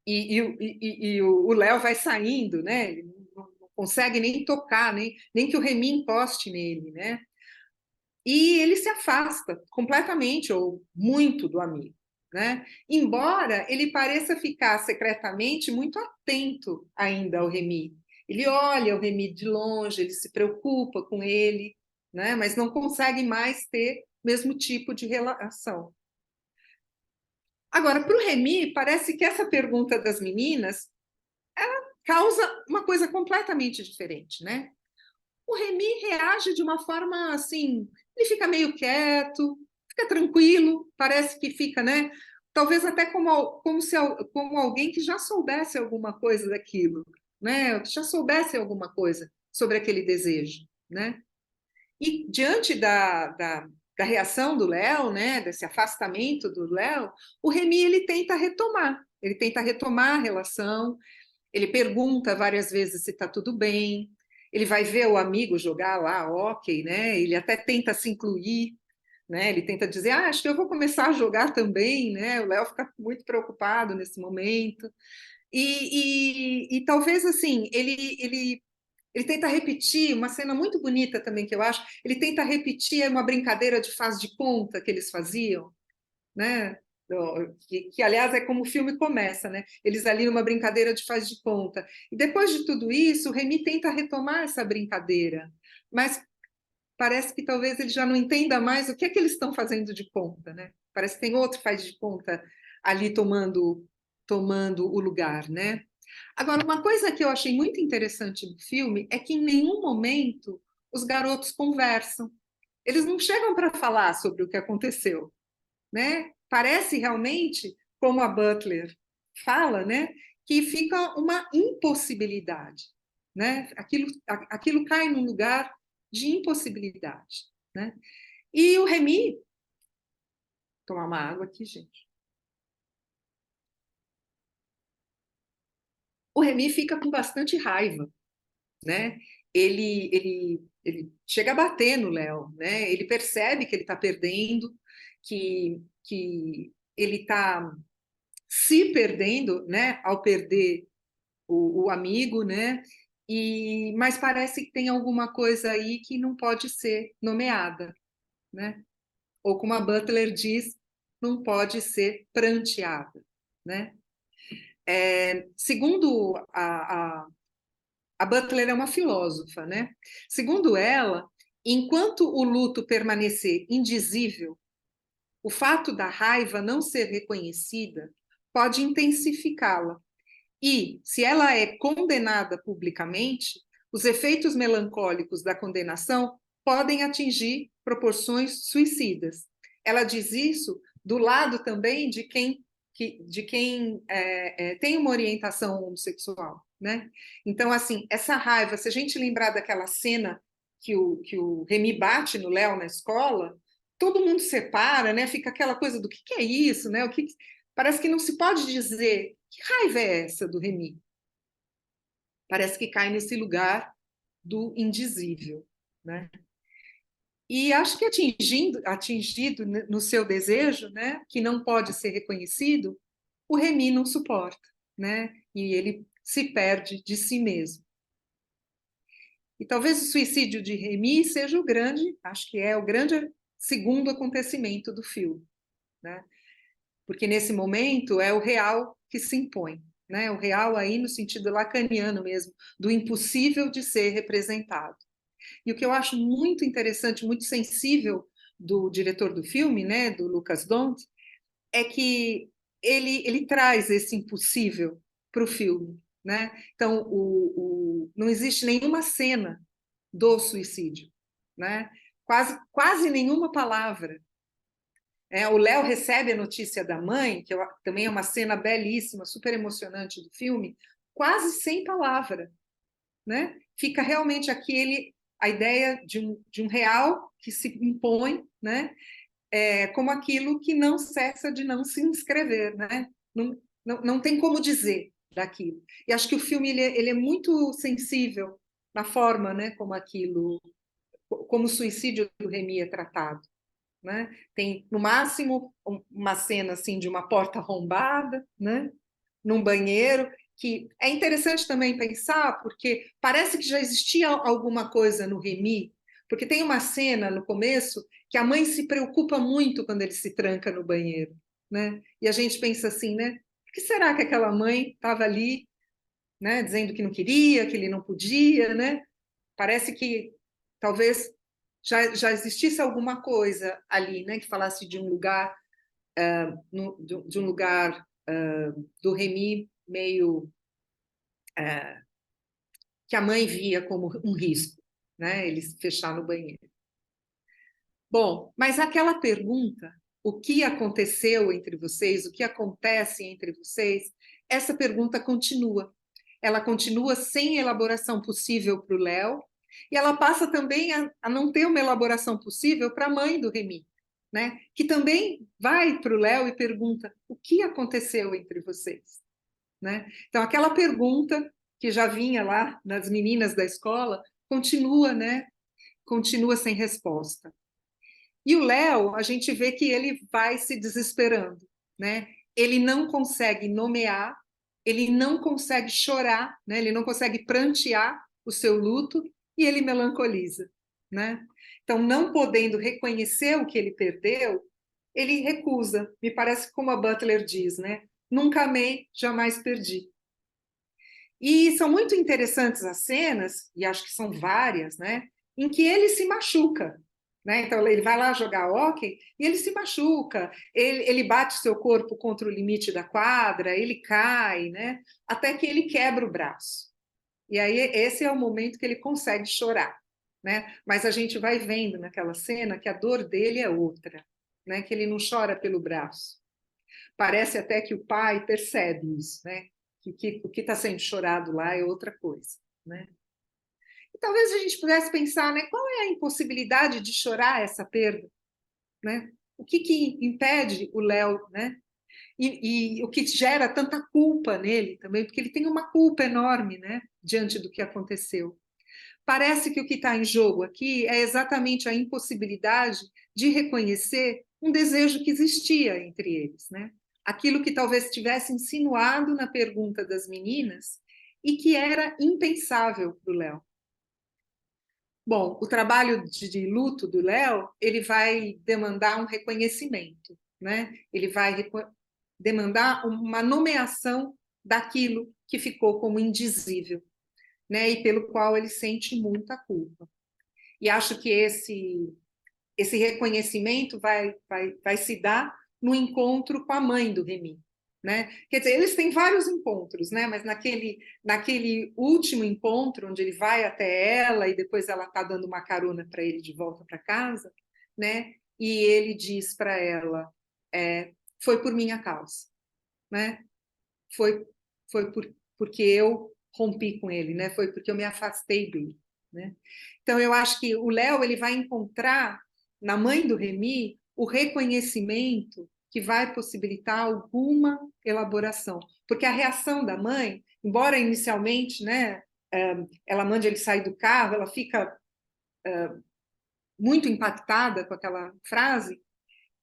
e o Léo vai saindo, né, ele não consegue nem tocar, nem que o Remy encoste nele. Né, e ele se afasta completamente ou muito do amigo. Né? Embora ele pareça ficar secretamente muito atento ainda ao Remy. Ele olha o Remy de longe, ele se preocupa com ele, né? Mas não consegue mais ter o mesmo tipo de relação. Agora, para o Remy, parece que essa pergunta das meninas causa uma coisa completamente diferente. Né? O Remy reage de uma forma assim, ele fica meio quieto, fica tranquilo, parece que fica, né? Talvez até como alguém que já soubesse alguma coisa daquilo, né? Que já soubesse alguma coisa sobre aquele desejo, né? E diante da reação do Léo, né? Desse afastamento do Léo, o Remy ele tenta retomar a relação, ele pergunta várias vezes se está tudo bem, ele vai ver o amigo jogar lá, ok, né? Ele até tenta se incluir, né? Ele tenta dizer, acho que eu vou começar a jogar também, né? O Léo fica muito preocupado nesse momento. E talvez assim, ele tenta repetir uma cena muito bonita também que eu acho, ele tenta repetir uma brincadeira de faz de conta que eles faziam, né? Que, aliás, é como o filme começa, né? Eles ali numa brincadeira de faz de conta. E depois de tudo isso, o Remy tenta retomar essa brincadeira, mas parece que talvez ele já não entenda mais o que é que eles estão fazendo de conta, né? Parece que tem outro faz de conta ali tomando o lugar, né? Agora, uma coisa que eu achei muito interessante no filme é que em nenhum momento os garotos conversam. Eles não chegam para falar sobre o que aconteceu, né? Parece realmente, como a Butler fala, né, que fica uma impossibilidade, né? Aquilo cai num lugar de impossibilidade, né? E o Remy, tomar uma água aqui, gente. O Remy fica com bastante raiva, né? Ele chega a bater no Léo, né? Ele percebe que ele está perdendo, que ele está se perdendo, né? Ao perder o amigo, né? Mas parece que tem alguma coisa aí que não pode ser nomeada, né? Ou como a Butler diz, não pode ser pranteada, né? Segundo a Butler é uma filósofa, né? Segundo ela, enquanto o luto permanecer indizível, o fato da raiva não ser reconhecida pode intensificá-la. E, se ela é condenada publicamente, os efeitos melancólicos da condenação podem atingir proporções suicidas. Ela diz isso do lado também de quem tem uma orientação homossexual, né? Então, assim, essa raiva, se a gente lembrar daquela cena que o Remy bate no Léo na escola, todo mundo separa, né? Fica aquela coisa do que é isso, né? Parece que não se pode dizer que raiva é essa do Remy. Parece que cai nesse lugar do indizível, né? E acho que atingido no seu desejo, né, que não pode ser reconhecido, o Remy não suporta, né? E ele se perde de si mesmo. E talvez o suicídio de Remy seja acho que é o grande segundo acontecimento do filme, né? Porque nesse momento é o real que se impõe, né? O real aí no sentido lacaniano mesmo, do impossível de ser representado. E o que eu acho muito interessante, muito sensível do diretor do filme, né, do Lucas Dont, é que ele traz esse impossível para o filme, né? Então, não existe nenhuma cena do suicídio, né? Quase nenhuma palavra. O Léo recebe a notícia da mãe, que também é uma cena belíssima, super emocionante do filme, quase sem palavra, né? Fica realmente a ideia de um real que se impõe, né? Como aquilo que não cessa de não se inscrever, né? Não tem como dizer daquilo. E acho que o filme ele é muito sensível na forma, né? Como o suicídio do Remy é tratado, né? Tem no máximo uma cena assim de uma porta arrombada, né? Num banheiro, que é interessante também pensar, porque parece que já existia alguma coisa no Remy, porque tem uma cena no começo que a mãe se preocupa muito quando ele se tranca no banheiro, né? E a gente pensa assim, né? Por que será que aquela mãe estava ali, né? Dizendo que não queria, que ele não podia, né? Parece que talvez já existisse alguma coisa ali, né? Que falasse de um lugar, de um lugar do Remy meio que a mãe via como um risco, né? Ele se fechar no banheiro. Bom, mas aquela pergunta, o que aconteceu entre vocês, o que acontece entre vocês, essa pergunta continua. Ela continua sem elaboração possível para o Léo, e ela passa também a não ter uma elaboração possível para a mãe do Remy, né? Que também vai para o Léo e pergunta o que aconteceu entre vocês, né? Então, aquela pergunta que já vinha lá nas meninas da escola continua, né? Continua sem resposta. E o Léo, a gente vê que ele vai se desesperando, né? Ele não consegue nomear, ele não consegue chorar, né? Ele não consegue prantear o seu luto e ele melancoliza, né? Então, não podendo reconhecer o que ele perdeu, ele recusa. Me parece como a Butler diz, né? Nunca amei, jamais perdi. E são muito interessantes as cenas, e acho que são várias, né? Em que ele se machuca, né? Então ele vai lá jogar hóquei e ele se machuca, ele bate seu corpo contra o limite da quadra, ele cai, né? Até que ele quebra o braço. E aí esse é o momento que ele consegue chorar, né? Mas a gente vai vendo naquela cena que a dor dele é outra, né? Que ele não chora pelo braço. Parece até que o pai percebe isso, né? Que o que está sendo chorado lá é outra coisa, né? E talvez a gente pudesse pensar, né? Qual é a impossibilidade de chorar essa perda, né? O que impede o Léo, né? E o que gera tanta culpa nele também, porque ele tem uma culpa enorme, né? Diante do que aconteceu. Parece que o que está em jogo aqui é exatamente a impossibilidade de reconhecer um desejo que existia entre eles, né? Aquilo que talvez tivesse insinuado na pergunta das meninas e que era impensável para o Léo. Bom, o trabalho de luto do Léo, ele vai demandar um reconhecimento, né? Ele vai demandar uma nomeação daquilo que ficou como indizível, né? E pelo qual ele sente muita culpa. E acho que esse reconhecimento vai se dar no encontro com a mãe do Remy, né? Quer dizer, eles têm vários encontros, né? Mas naquele último encontro, onde ele vai até ela e depois ela está dando uma carona para ele de volta para casa, né? E ele diz para ela, foi por minha causa, né? Foi porque eu rompi com ele, né? Foi porque eu me afastei dele, né? Então eu acho que o Léo ele vai encontrar na mãe do Remy o reconhecimento que vai possibilitar alguma elaboração, porque a reação da mãe, embora inicialmente, né, ela mande ele sair do carro, ela fica muito impactada com aquela frase.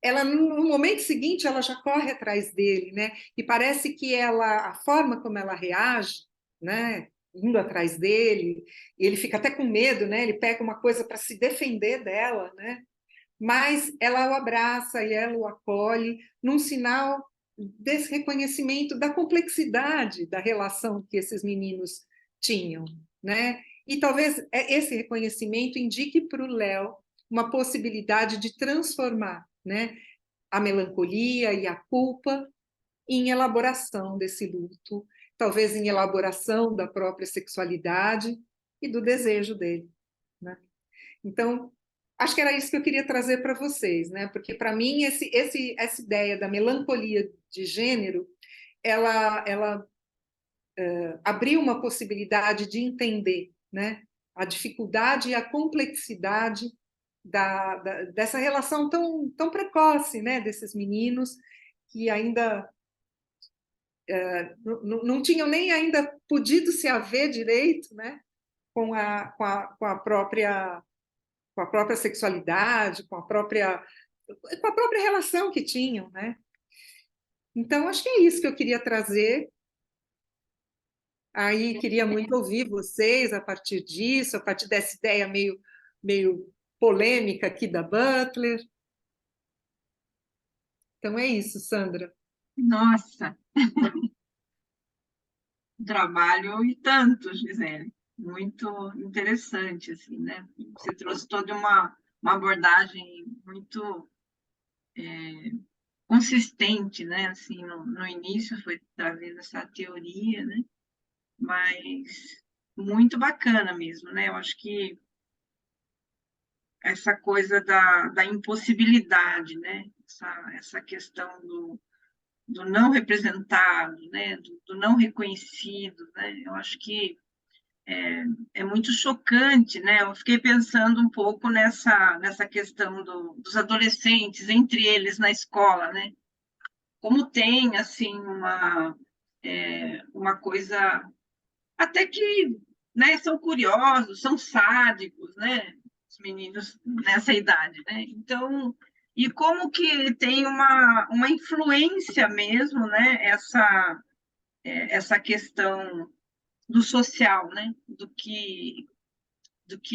Ela no momento seguinte ela já corre atrás dele, né? E parece que a forma como ela reage, né? Indo atrás dele, e ele fica até com medo, né? Ele pega uma coisa para se defender dela, né? mas ela o abraça e ela o acolhe num sinal desse reconhecimento da complexidade da relação que esses meninos tinham, né? E talvez esse reconhecimento indique para o Léo uma possibilidade de transformar, né, a melancolia e a culpa em elaboração desse luto, talvez em elaboração da própria sexualidade e do desejo dele, né? Então, acho que era isso que eu queria trazer para vocês, né? Porque para mim essa ideia da melancolia de gênero, ela abriu uma possibilidade de entender, né, a dificuldade e a complexidade dessa relação tão precoce, né, desses meninos que ainda não tinham nem ainda podido se haver direito, né, com a própria sexualidade, com a própria relação que tinham, né? Então, acho que é isso que eu queria trazer. Aí queria muito ouvir vocês a partir disso, a partir dessa ideia meio polêmica aqui da Butler. Então é isso, Sandra. Nossa, trabalho e tanto, Gisele. Muito interessante, assim, né? Você trouxe toda uma abordagem muito consistente, né? Assim, no início foi trazendo essa teoria, né? Mas muito bacana mesmo, né? Eu acho que essa coisa da impossibilidade, né? Essa questão do não representado, né? Do não reconhecido, né? Eu acho que é muito chocante, né? Eu fiquei pensando um pouco nessa questão dos adolescentes, entre eles na escola, né? Como tem, assim, uma coisa até que, né, são curiosos, são sádicos, né, os meninos nessa idade, né? Então, e como que tem uma influência mesmo, né, essa questão do social, né, do que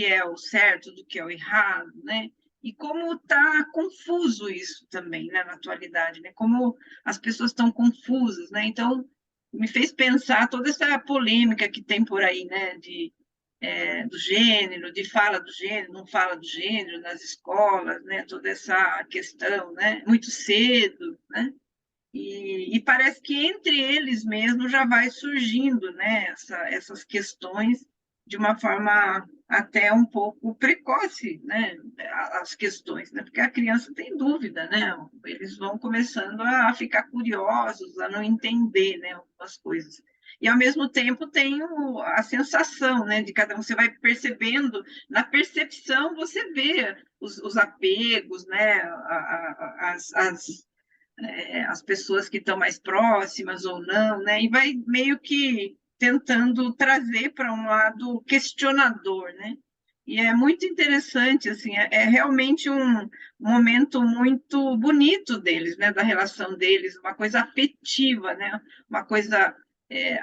é o certo, do que é o errado, né? E como está confuso isso também, né, na atualidade, né? Como as pessoas estão confusas, né? Então, me fez pensar toda essa polêmica que tem por aí, né, do gênero, de fala do gênero, não fala do gênero nas escolas, né, toda essa questão, né, muito cedo, né, e parece que entre eles mesmo já vai surgindo, né, essas questões de uma forma até um pouco precoce, né, as questões, né, porque a criança tem dúvida, né, eles vão começando a ficar curiosos, a não entender, né, algumas coisas. E, ao mesmo tempo, tem a sensação, né, de cada um, você vai percebendo, na percepção você vê os apegos, né, as pessoas que estão mais próximas ou não, né? E vai meio que tentando trazer para um lado questionador, né? E é muito interessante, assim, é realmente um momento muito bonito deles, né? Da relação deles, uma coisa afetiva, né? Uma coisa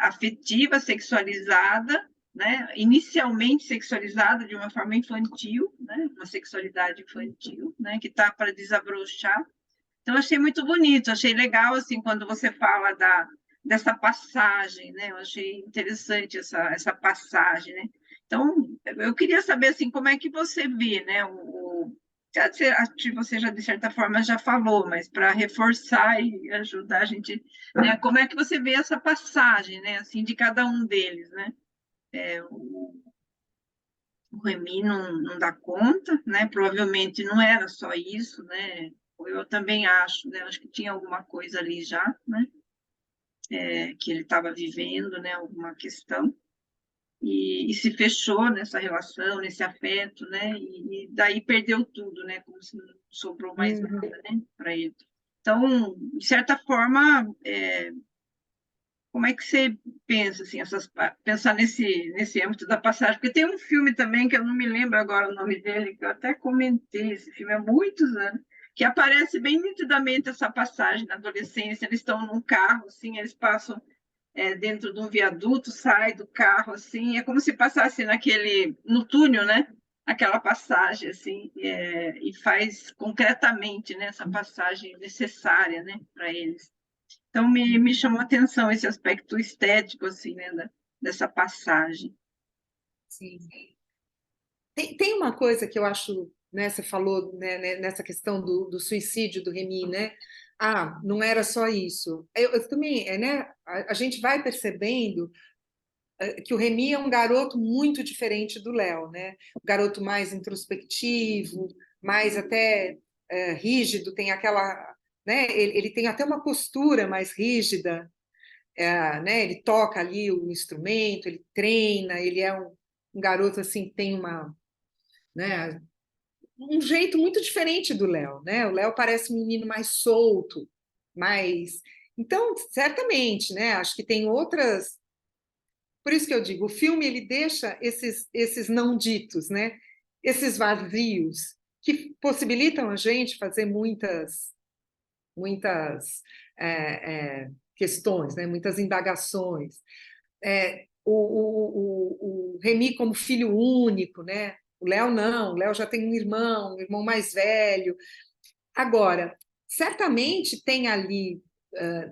afetiva, sexualizada, né? Inicialmente sexualizada de uma forma infantil, né? Uma sexualidade infantil, né? Que está para desabrochar. Então, achei muito bonito, achei legal, assim, quando você fala dessa passagem, né? Eu achei interessante essa passagem, né? Então, eu queria saber, assim, como é que você vê, né? Acho que você já, de certa forma, já falou, mas para reforçar e ajudar a gente, né? Como é que você vê essa passagem, né? Assim, de cada um deles, né? O Remy não dá conta, né? Provavelmente não era só isso, né? Eu também acho, né? Acho que tinha alguma coisa ali já, né? Que ele estava vivendo, né? Alguma questão e se fechou nessa relação, nesse afeto, né? E daí perdeu tudo, né? Como se não sobrou mais nada, né? Para ele. Então, de certa forma, como é que você pensa, assim, pensar nesse âmbito da passagem? Porque tem um filme também, que eu não me lembro agora o nome dele, que eu até comentei esse filme há muitos anos, que aparece bem nitidamente essa passagem na adolescência. Eles estão num carro, assim, eles passam dentro de um viaduto, sai do carro, assim, é como se passasse no túnel, né? aquela passagem, assim, e faz concretamente, né, essa passagem necessária, né, para eles. Então, me chamou a atenção esse aspecto estético, assim, né, dessa passagem. Sim. Tem uma coisa que eu acho, né, você falou, né, nessa questão do suicídio do Remy, né? Ah, não era só isso. Eu também, né, a gente vai percebendo que o Remy é um garoto muito diferente do Léo, né? Um garoto mais introspectivo, mais até rígido, tem aquela, né? Ele tem até uma postura mais rígida, né? Ele toca ali o instrumento, ele treina, ele é um garoto assim que tem uma, né? Um jeito muito diferente do Léo, né? O Léo parece um menino mais solto, mais. Então, certamente, né? Acho que tem outras. Por isso que eu digo, o filme ele deixa esses não ditos, né? Esses vazios que possibilitam a gente fazer muitas questões, né? Muitas indagações. O Remy como filho único, né? O Léo não, o Léo já tem um irmão mais velho. Agora, certamente tem ali,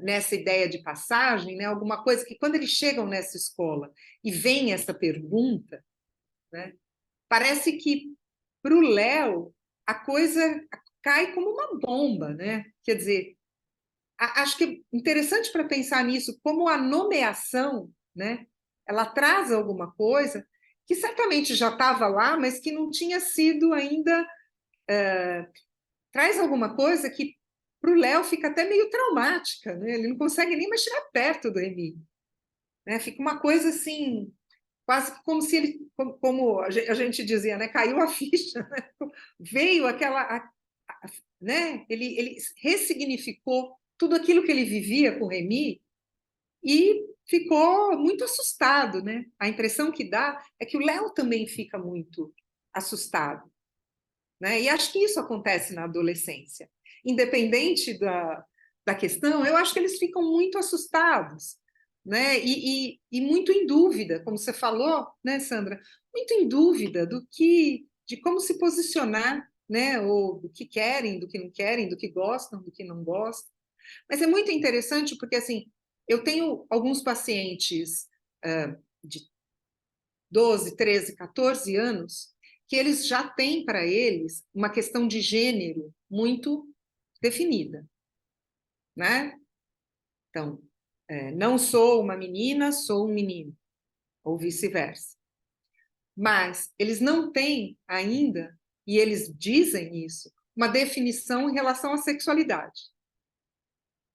nessa ideia de passagem, né, alguma coisa que, quando eles chegam nessa escola e vem essa pergunta, né, parece que, para o Léo, a coisa cai como uma bomba. Né? Quer dizer, acho que é interessante para pensar nisso, como a nomeação, né, ela traz alguma coisa que certamente já estava lá, mas que não tinha sido ainda. Traz alguma coisa que para o Léo fica até meio traumática, né? Ele não consegue nem mais chegar perto do Remy, né? Fica uma coisa assim, quase como se ele, como a gente dizia, né? Caiu a ficha, né? Veio aquela, né? Ele ressignificou tudo aquilo que ele vivia com o Remy e ficou muito assustado, né? A impressão que dá é que o Léo também fica muito assustado, né? E acho que isso acontece na adolescência. Independente da questão, eu acho que eles ficam muito assustados, né? E muito em dúvida, como você falou, né, Sandra? Muito em dúvida de como se posicionar, né? Ou do que querem, do que não querem, do que gostam, do que não gostam. Mas é muito interessante porque, assim, eu tenho alguns pacientes de 12, 13, 14 anos, que eles já têm para eles uma questão de gênero muito definida, né? Então, não sou uma menina, sou um menino, ou vice-versa. Mas eles não têm ainda, e eles dizem isso, uma definição em relação à sexualidade.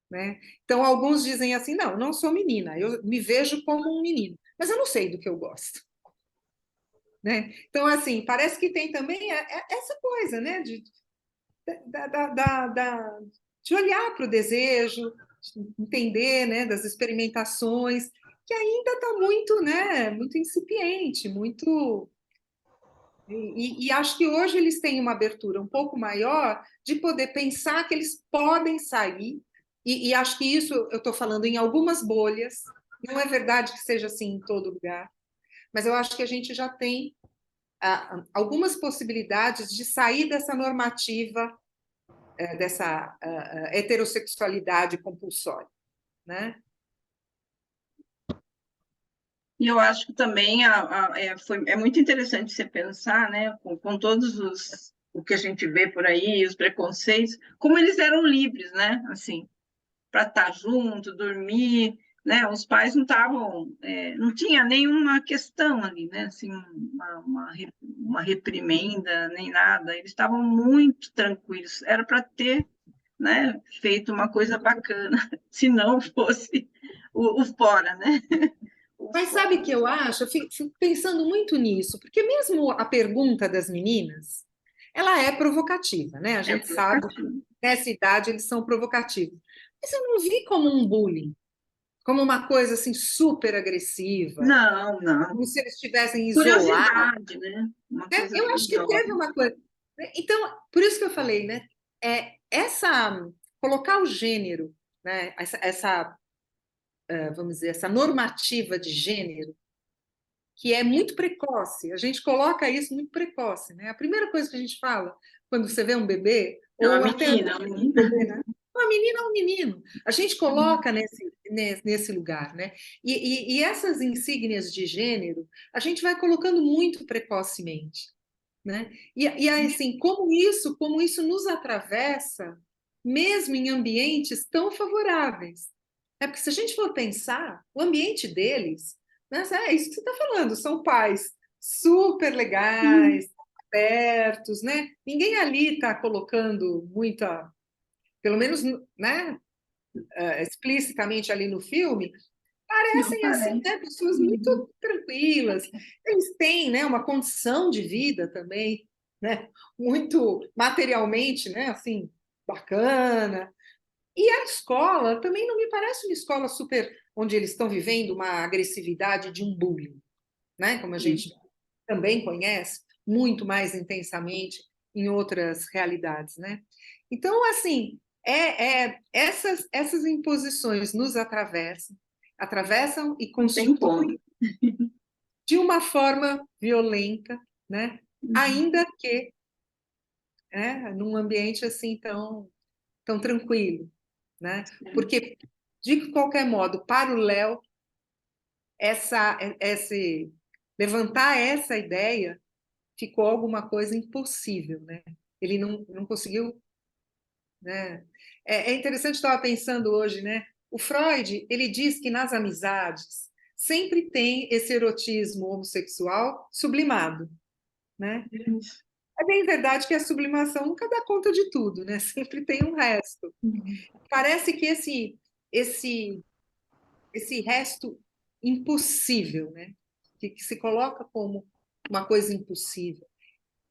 Né? Então, alguns dizem assim: não, não sou menina, eu me vejo como um menino, mas eu não sei do que eu gosto. Né? Então, assim, parece que tem também essa coisa, né? De olhar para o desejo, de entender, né? Das experimentações, que ainda está muito, né? Muito incipiente, muito. E acho que hoje eles têm uma abertura um pouco maior de poder pensar que eles podem sair, e acho que isso eu estou falando em algumas bolhas, não é verdade que seja assim em todo lugar, mas eu acho que a gente já tem algumas possibilidades de sair dessa normativa, dessa heterossexualidade compulsória, né? E eu acho que também é muito interessante você pensar, né, com todos o que a gente vê por aí, os preconceitos, como eles eram livres, né, assim, para estar junto, dormir, né, os pais não estavam, não tinha nenhuma questão ali, né, assim, uma reprimenda, nem nada, eles estavam muito tranquilos, era para ter, né, feito uma coisa bacana, se não fosse o fora, né? Mas sabe o que eu acho? Eu fico pensando muito nisso, porque mesmo a pergunta das meninas, ela é provocativa, né? A É gente sabe que provocativo. nessa idade eles são provocativos. Mas eu não vi como um bullying, como uma coisa assim super agressiva, Não, não. como se eles estivessem isolados. Curiosidade, né? Uma Né? coisa Eu acho que teve curiosa. uma coisa. Né? Então, por isso que eu falei, né? Colocar o gênero, né? Vamos dizer, essa normativa de gênero, que é muito precoce. A gente coloca isso muito precoce, né? A primeira coisa que a gente fala quando você vê um bebê, É uma ou até antes menina, uma do menina. bebê, né? Uma menina ou um menino. A gente coloca nesse lugar, né? E essas insígnias de gênero, a gente vai colocando muito precocemente, né? E assim, como isso nos atravessa, mesmo em ambientes tão favoráveis. É porque se a gente for pensar, o ambiente deles, né, é isso que você está falando, são pais super legais, abertos, né? Ninguém ali está colocando muita, pelo menos, né, explicitamente ali no filme, Não parecem assim, parece. né, pessoas muito tranquilas. Eles têm, né, uma condição de vida também, né, muito materialmente, né, assim, bacana. E a escola também não me parece uma escola super onde eles estão vivendo uma agressividade de um bullying, né, como a gente também conhece muito mais intensamente em outras realidades, né? Então, assim, essas imposições nos atravessam e Não tem como. constituem de uma forma violenta, né? Ainda que, né, num ambiente assim tão tranquilo, né? Porque, de qualquer modo, para o Léo, esse levantar essa ideia ficou alguma coisa impossível, né? Ele não conseguiu, né? É interessante, estava pensando hoje, né? O Freud, ele diz que nas amizades sempre tem esse erotismo homossexual sublimado, né? É bem verdade que a sublimação nunca dá conta de tudo, né? Sempre tem um resto. Parece que esse esse resto impossível, né? Que se coloca como uma coisa impossível,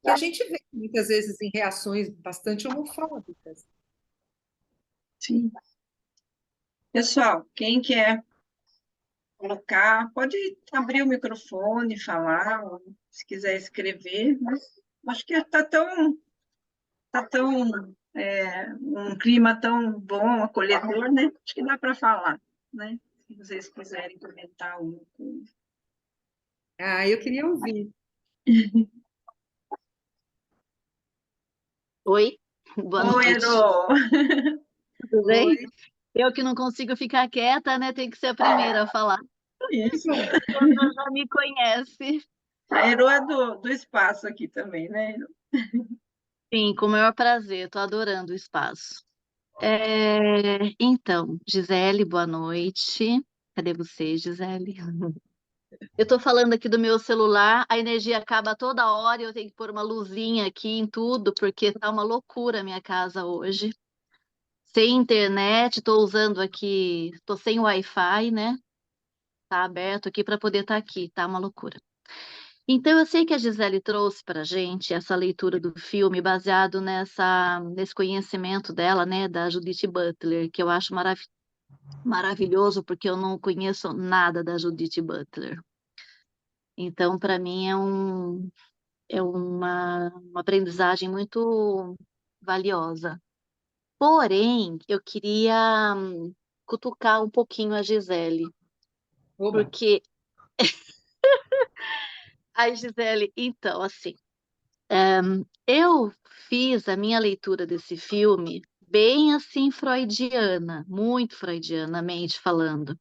que a gente vê muitas vezes em reações bastante homofóbicas. Sim. Pessoal, quem quer colocar, pode abrir o microfone, falar, ou se quiser escrever, mas acho que um clima tão bom, acolhedor, né? Acho que dá para falar, né? Se vocês quiserem comentar alguma coisa. Ah, eu queria ouvir. Oi, boa Oi, noite. Ero! Tudo bem? Oi. Eu que não consigo ficar quieta, né? Tem que ser a primeira a falar. Isso. Você já me conhece. A Ero é do espaço aqui também, né? Sim, com o maior prazer. Estou adorando o espaço. Então, Gisele, boa noite. Cadê você, Gisele? Eu estou falando aqui do meu celular, a energia acaba toda hora, eu tenho que pôr uma luzinha aqui em tudo, porque tá uma loucura a minha casa hoje. Sem internet, estou usando aqui, estou sem Wi-Fi, né? Tá aberto aqui para poder estar aqui, tá uma loucura. Então, eu sei que a Gisele trouxe para a gente essa leitura do filme baseado nesse conhecimento dela, né, da Judith Butler, que eu acho maravilhoso, porque eu não conheço nada da Judith Butler. Então, para mim, é uma aprendizagem muito valiosa. Porém, eu queria cutucar um pouquinho a Gisele, Oba. porque ai, Gisele, então, assim, eu fiz a minha leitura desse filme bem assim freudiana, muito freudianamente falando.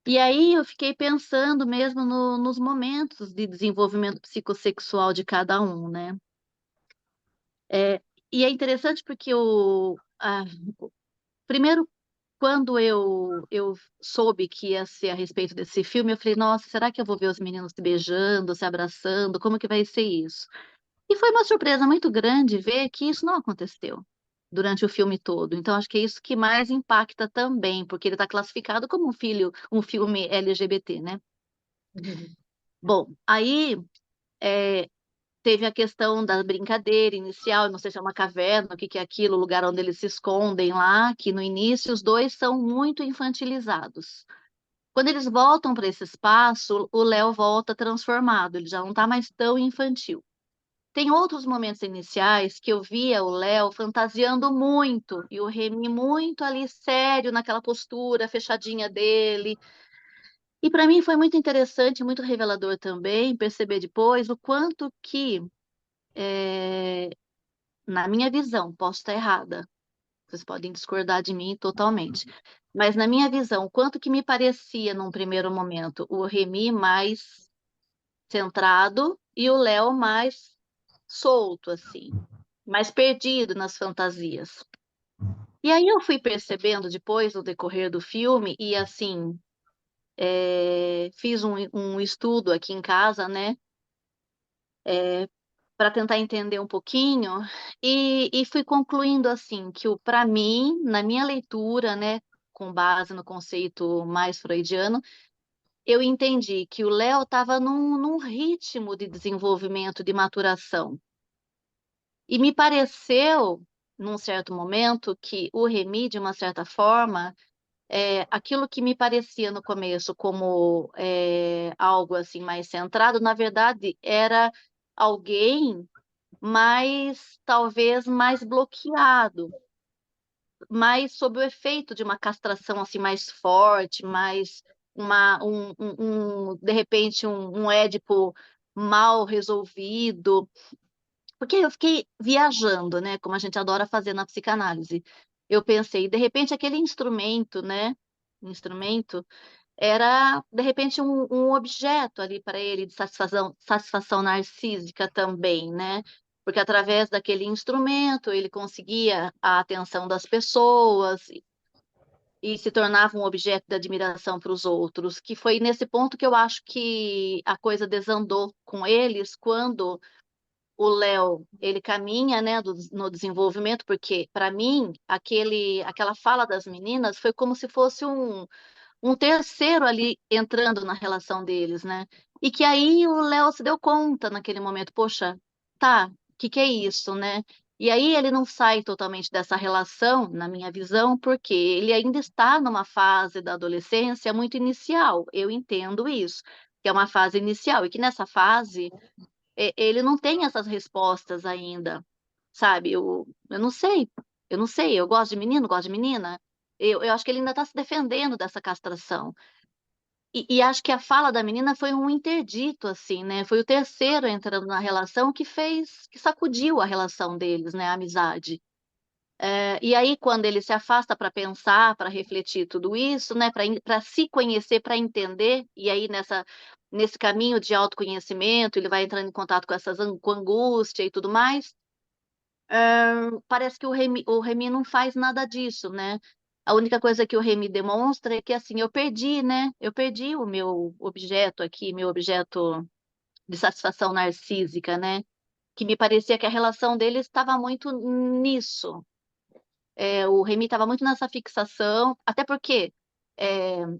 E aí eu fiquei pensando mesmo nos momentos de desenvolvimento psicossexual de cada um, né? E é interessante porque primeiro, quando eu soube que ia ser a respeito desse filme, eu falei, nossa, será que eu vou ver os meninos se beijando, se abraçando? Como que vai ser isso? E foi uma surpresa muito grande ver que isso não aconteceu durante o filme todo. Então, acho que é isso que mais impacta também, porque ele está classificado como um filme LGBT, né? Bom, aí é, teve a questão da brincadeira inicial, não sei se é uma caverna, o que que é aquilo, o lugar onde eles se escondem lá, que no início os dois são muito infantilizados. Quando eles voltam para esse espaço, o Léo volta transformado, ele já não está mais tão infantil. Tem outros momentos iniciais que eu via o Léo fantasiando muito e o Remy muito ali sério naquela postura fechadinha dele. E para mim foi muito interessante, muito revelador também, perceber depois o quanto que, na minha visão, posso estar errada, vocês podem discordar de mim totalmente, mas na minha visão, o quanto que me parecia num primeiro momento o Remy mais centrado e o Léo mais solto, assim, mais perdido nas fantasias. E aí eu fui percebendo depois, no decorrer do filme, e assim, fiz um estudo aqui em casa, né, para tentar entender um pouquinho, e fui concluindo assim que para mim, na minha leitura, né, com base no conceito mais freudiano, eu entendi que o Léo estava num ritmo de desenvolvimento, de maturação. E me pareceu, num certo momento, que o Remy, de uma certa forma, aquilo que me parecia no começo como, algo, assim, mais centrado, na verdade era alguém mais talvez mais bloqueado, mais sob o efeito de uma castração, assim, mais forte, mais de repente, um Édipo mal resolvido. Porque eu fiquei viajando, né, como a gente adora fazer na psicanálise. Eu pensei, de repente aquele instrumento, né, instrumento, era de repente um objeto ali para ele de satisfação narcísica também, né, porque através daquele instrumento ele conseguia a atenção das pessoas e se tornava um objeto de admiração para os outros, que foi nesse ponto que eu acho que a coisa desandou com eles, quando o Léo, ele caminha, né, no desenvolvimento, porque para mim aquela fala das meninas foi como se fosse um terceiro ali entrando na relação deles, né. E que aí o Léo se deu conta naquele momento: "Poxa, tá, que é isso, né". E aí ele não sai totalmente dessa relação, na minha visão, porque ele ainda está numa fase da adolescência muito inicial, eu entendo isso, que é uma fase inicial e que nessa fase ele não tem essas respostas ainda, sabe, eu não sei, eu não sei, eu gosto de menino, gosto de menina, eu acho que ele ainda está se defendendo dessa castração. E acho que a fala da menina foi um interdito, assim, né, foi o terceiro entrando na relação que sacudiu a relação deles, né, a amizade. E aí quando ele se afasta para pensar, para refletir tudo isso, né, para se conhecer, para entender, e aí nesse caminho de autoconhecimento, ele vai entrando em contato com com angústia e tudo mais, parece que o Remy não faz nada disso, né. A única coisa que o Remy demonstra é que, assim, eu perdi, né, eu perdi o meu objeto aqui, meu objeto de satisfação narcísica, né, que me parecia que a relação deles estava muito nisso. O Remy estava muito nessa fixação, até porque,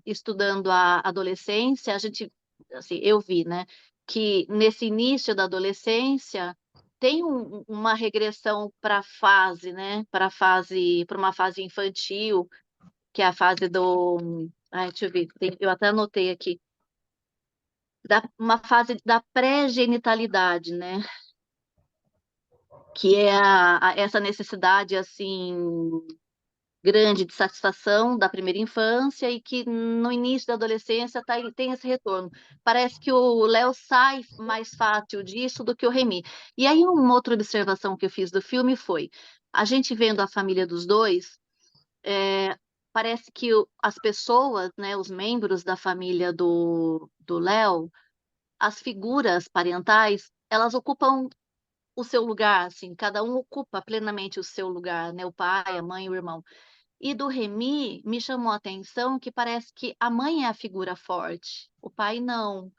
estudando a adolescência, a gente assim, eu vi, né, que nesse início da adolescência tem uma regressão para a fase, né, para uma fase infantil, que é a fase do ai, deixa eu ver, eu até anotei aqui, uma fase da pré-genitalidade, né, que é essa necessidade, assim, grande de satisfação da primeira infância e que no início da adolescência tem esse retorno. Parece que o Léo sai mais fácil disso do que o Remy. E aí uma outra observação que eu fiz do filme foi, a gente vendo a família dos dois, parece que as pessoas, né, os membros da família do Léo, as figuras parentais, elas ocupam o seu lugar, assim, cada um ocupa plenamente o seu lugar, né, o pai, a mãe, o irmão. E do Remy, me chamou a atenção que parece que a mãe é a figura forte, o pai não.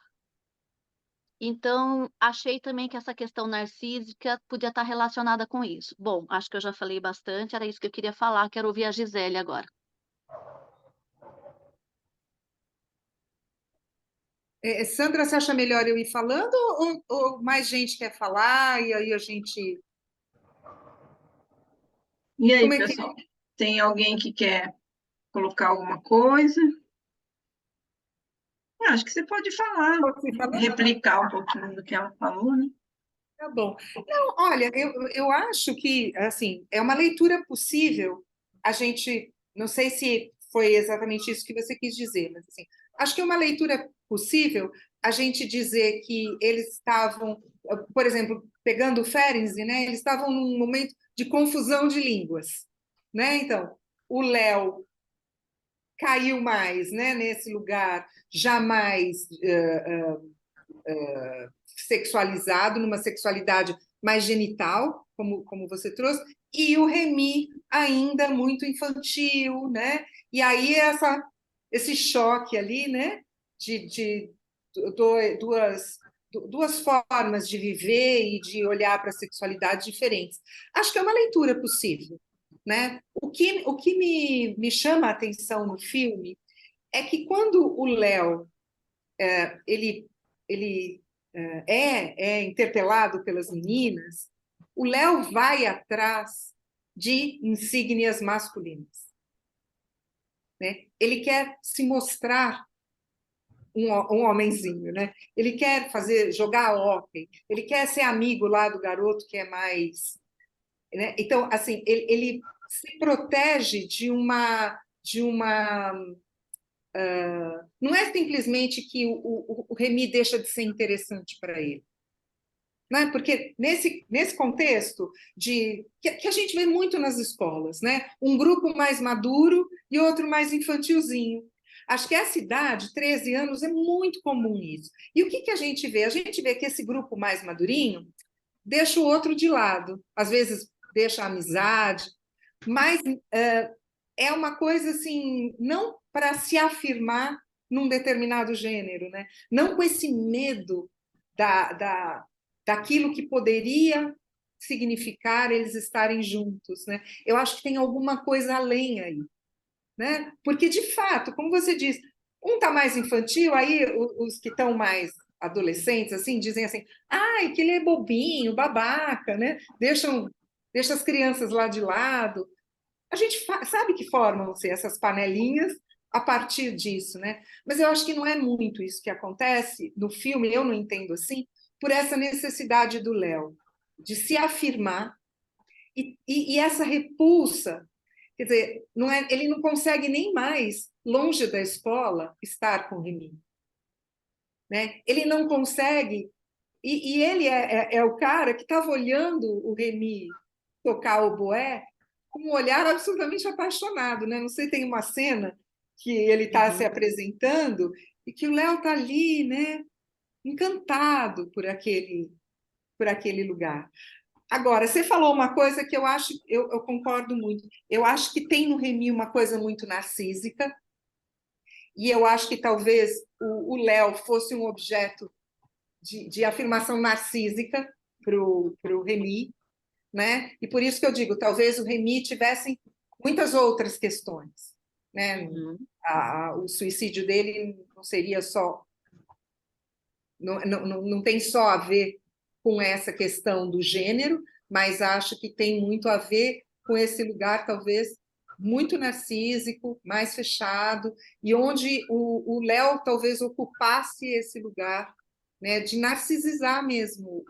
Então, achei também que essa questão narcísica podia estar relacionada com isso. Bom, acho que eu já falei bastante, era isso que eu queria falar, quero ouvir a Gisele agora. Sandra, você acha melhor eu ir falando ou mais gente quer falar e aí a gente... E aí, Como é que... pessoal, tem alguém que quer colocar alguma coisa? Acho que você pode falar, Posso ir falando? replicar um pouquinho do que ela falou, né? Tá bom. Não, olha, eu acho que, assim, é uma leitura possível. A gente, não sei se foi exatamente isso que você quis dizer, mas, assim, Acho que é uma leitura possível a gente dizer que eles estavam, por exemplo, pegando o Ferenczi, né? Eles estavam num momento de confusão de línguas, né? Então, o Léo caiu mais, né, nesse lugar jamais sexualizado, numa sexualidade mais genital, como você trouxe, e o Remy ainda muito infantil, né? E aí esse choque ali, né, de duas formas de viver e de olhar para a sexualidade diferentes. Acho que é uma leitura possível, né? O que me chama a atenção no filme é que quando o Léo ele é interpelado pelas meninas, o Léo vai atrás de insígnias masculinas, né? Ele quer se mostrar um homenzinho, né? Ele quer jogar hóquei, ele quer ser amigo lá do garoto que é mais, né? Então, assim, ele se protege de uma não é simplesmente que o Remy deixa de ser interessante para ele, né? Porque nesse contexto que a gente vê muito nas escolas, né? Um grupo mais maduro e outro mais infantilzinho. Acho que essa idade, 13 anos, é muito comum isso. E o que a gente vê? A gente vê que esse grupo mais madurinho deixa o outro de lado, às vezes deixa a amizade, mas é uma coisa assim, não para se afirmar num determinado gênero, né? Não com esse medo daquilo que poderia significar eles estarem juntos, né? Eu acho que tem alguma coisa além aí, né? Porque, de fato, como você diz, um está mais infantil, aí os que estão mais adolescentes assim dizem assim, ai, que ele é bobinho, babaca, né? Deixa as crianças lá de lado. A gente sabe que formam-se essas panelinhas a partir disso, né? Mas eu acho que não é muito isso que acontece no filme, eu não entendo assim, por essa necessidade do Léo de se afirmar e essa repulsa, quer dizer, ele não consegue nem mais, longe da escola, estar com o Remy, né? Ele não consegue, e ele é o cara que estava olhando o Remy tocar o oboé com um olhar absolutamente apaixonado, né? Não sei, tem uma cena que ele está se apresentando e que o Léo está ali, né? Encantado por aquele lugar. Agora, você falou uma coisa que eu acho, eu concordo muito. Eu acho que tem no Remy uma coisa muito narcísica, e eu acho que talvez o Léo fosse um objeto de afirmação narcísica para o Remy, né? E por isso que eu digo, talvez o Remy tivesse muitas outras questões, né? O suicídio dele não seria só, não tem só a ver com essa questão do gênero, mas acho que tem muito a ver com esse lugar, talvez, muito narcísico, mais fechado, e onde o Léo talvez ocupasse esse lugar, né, de narcisizar mesmo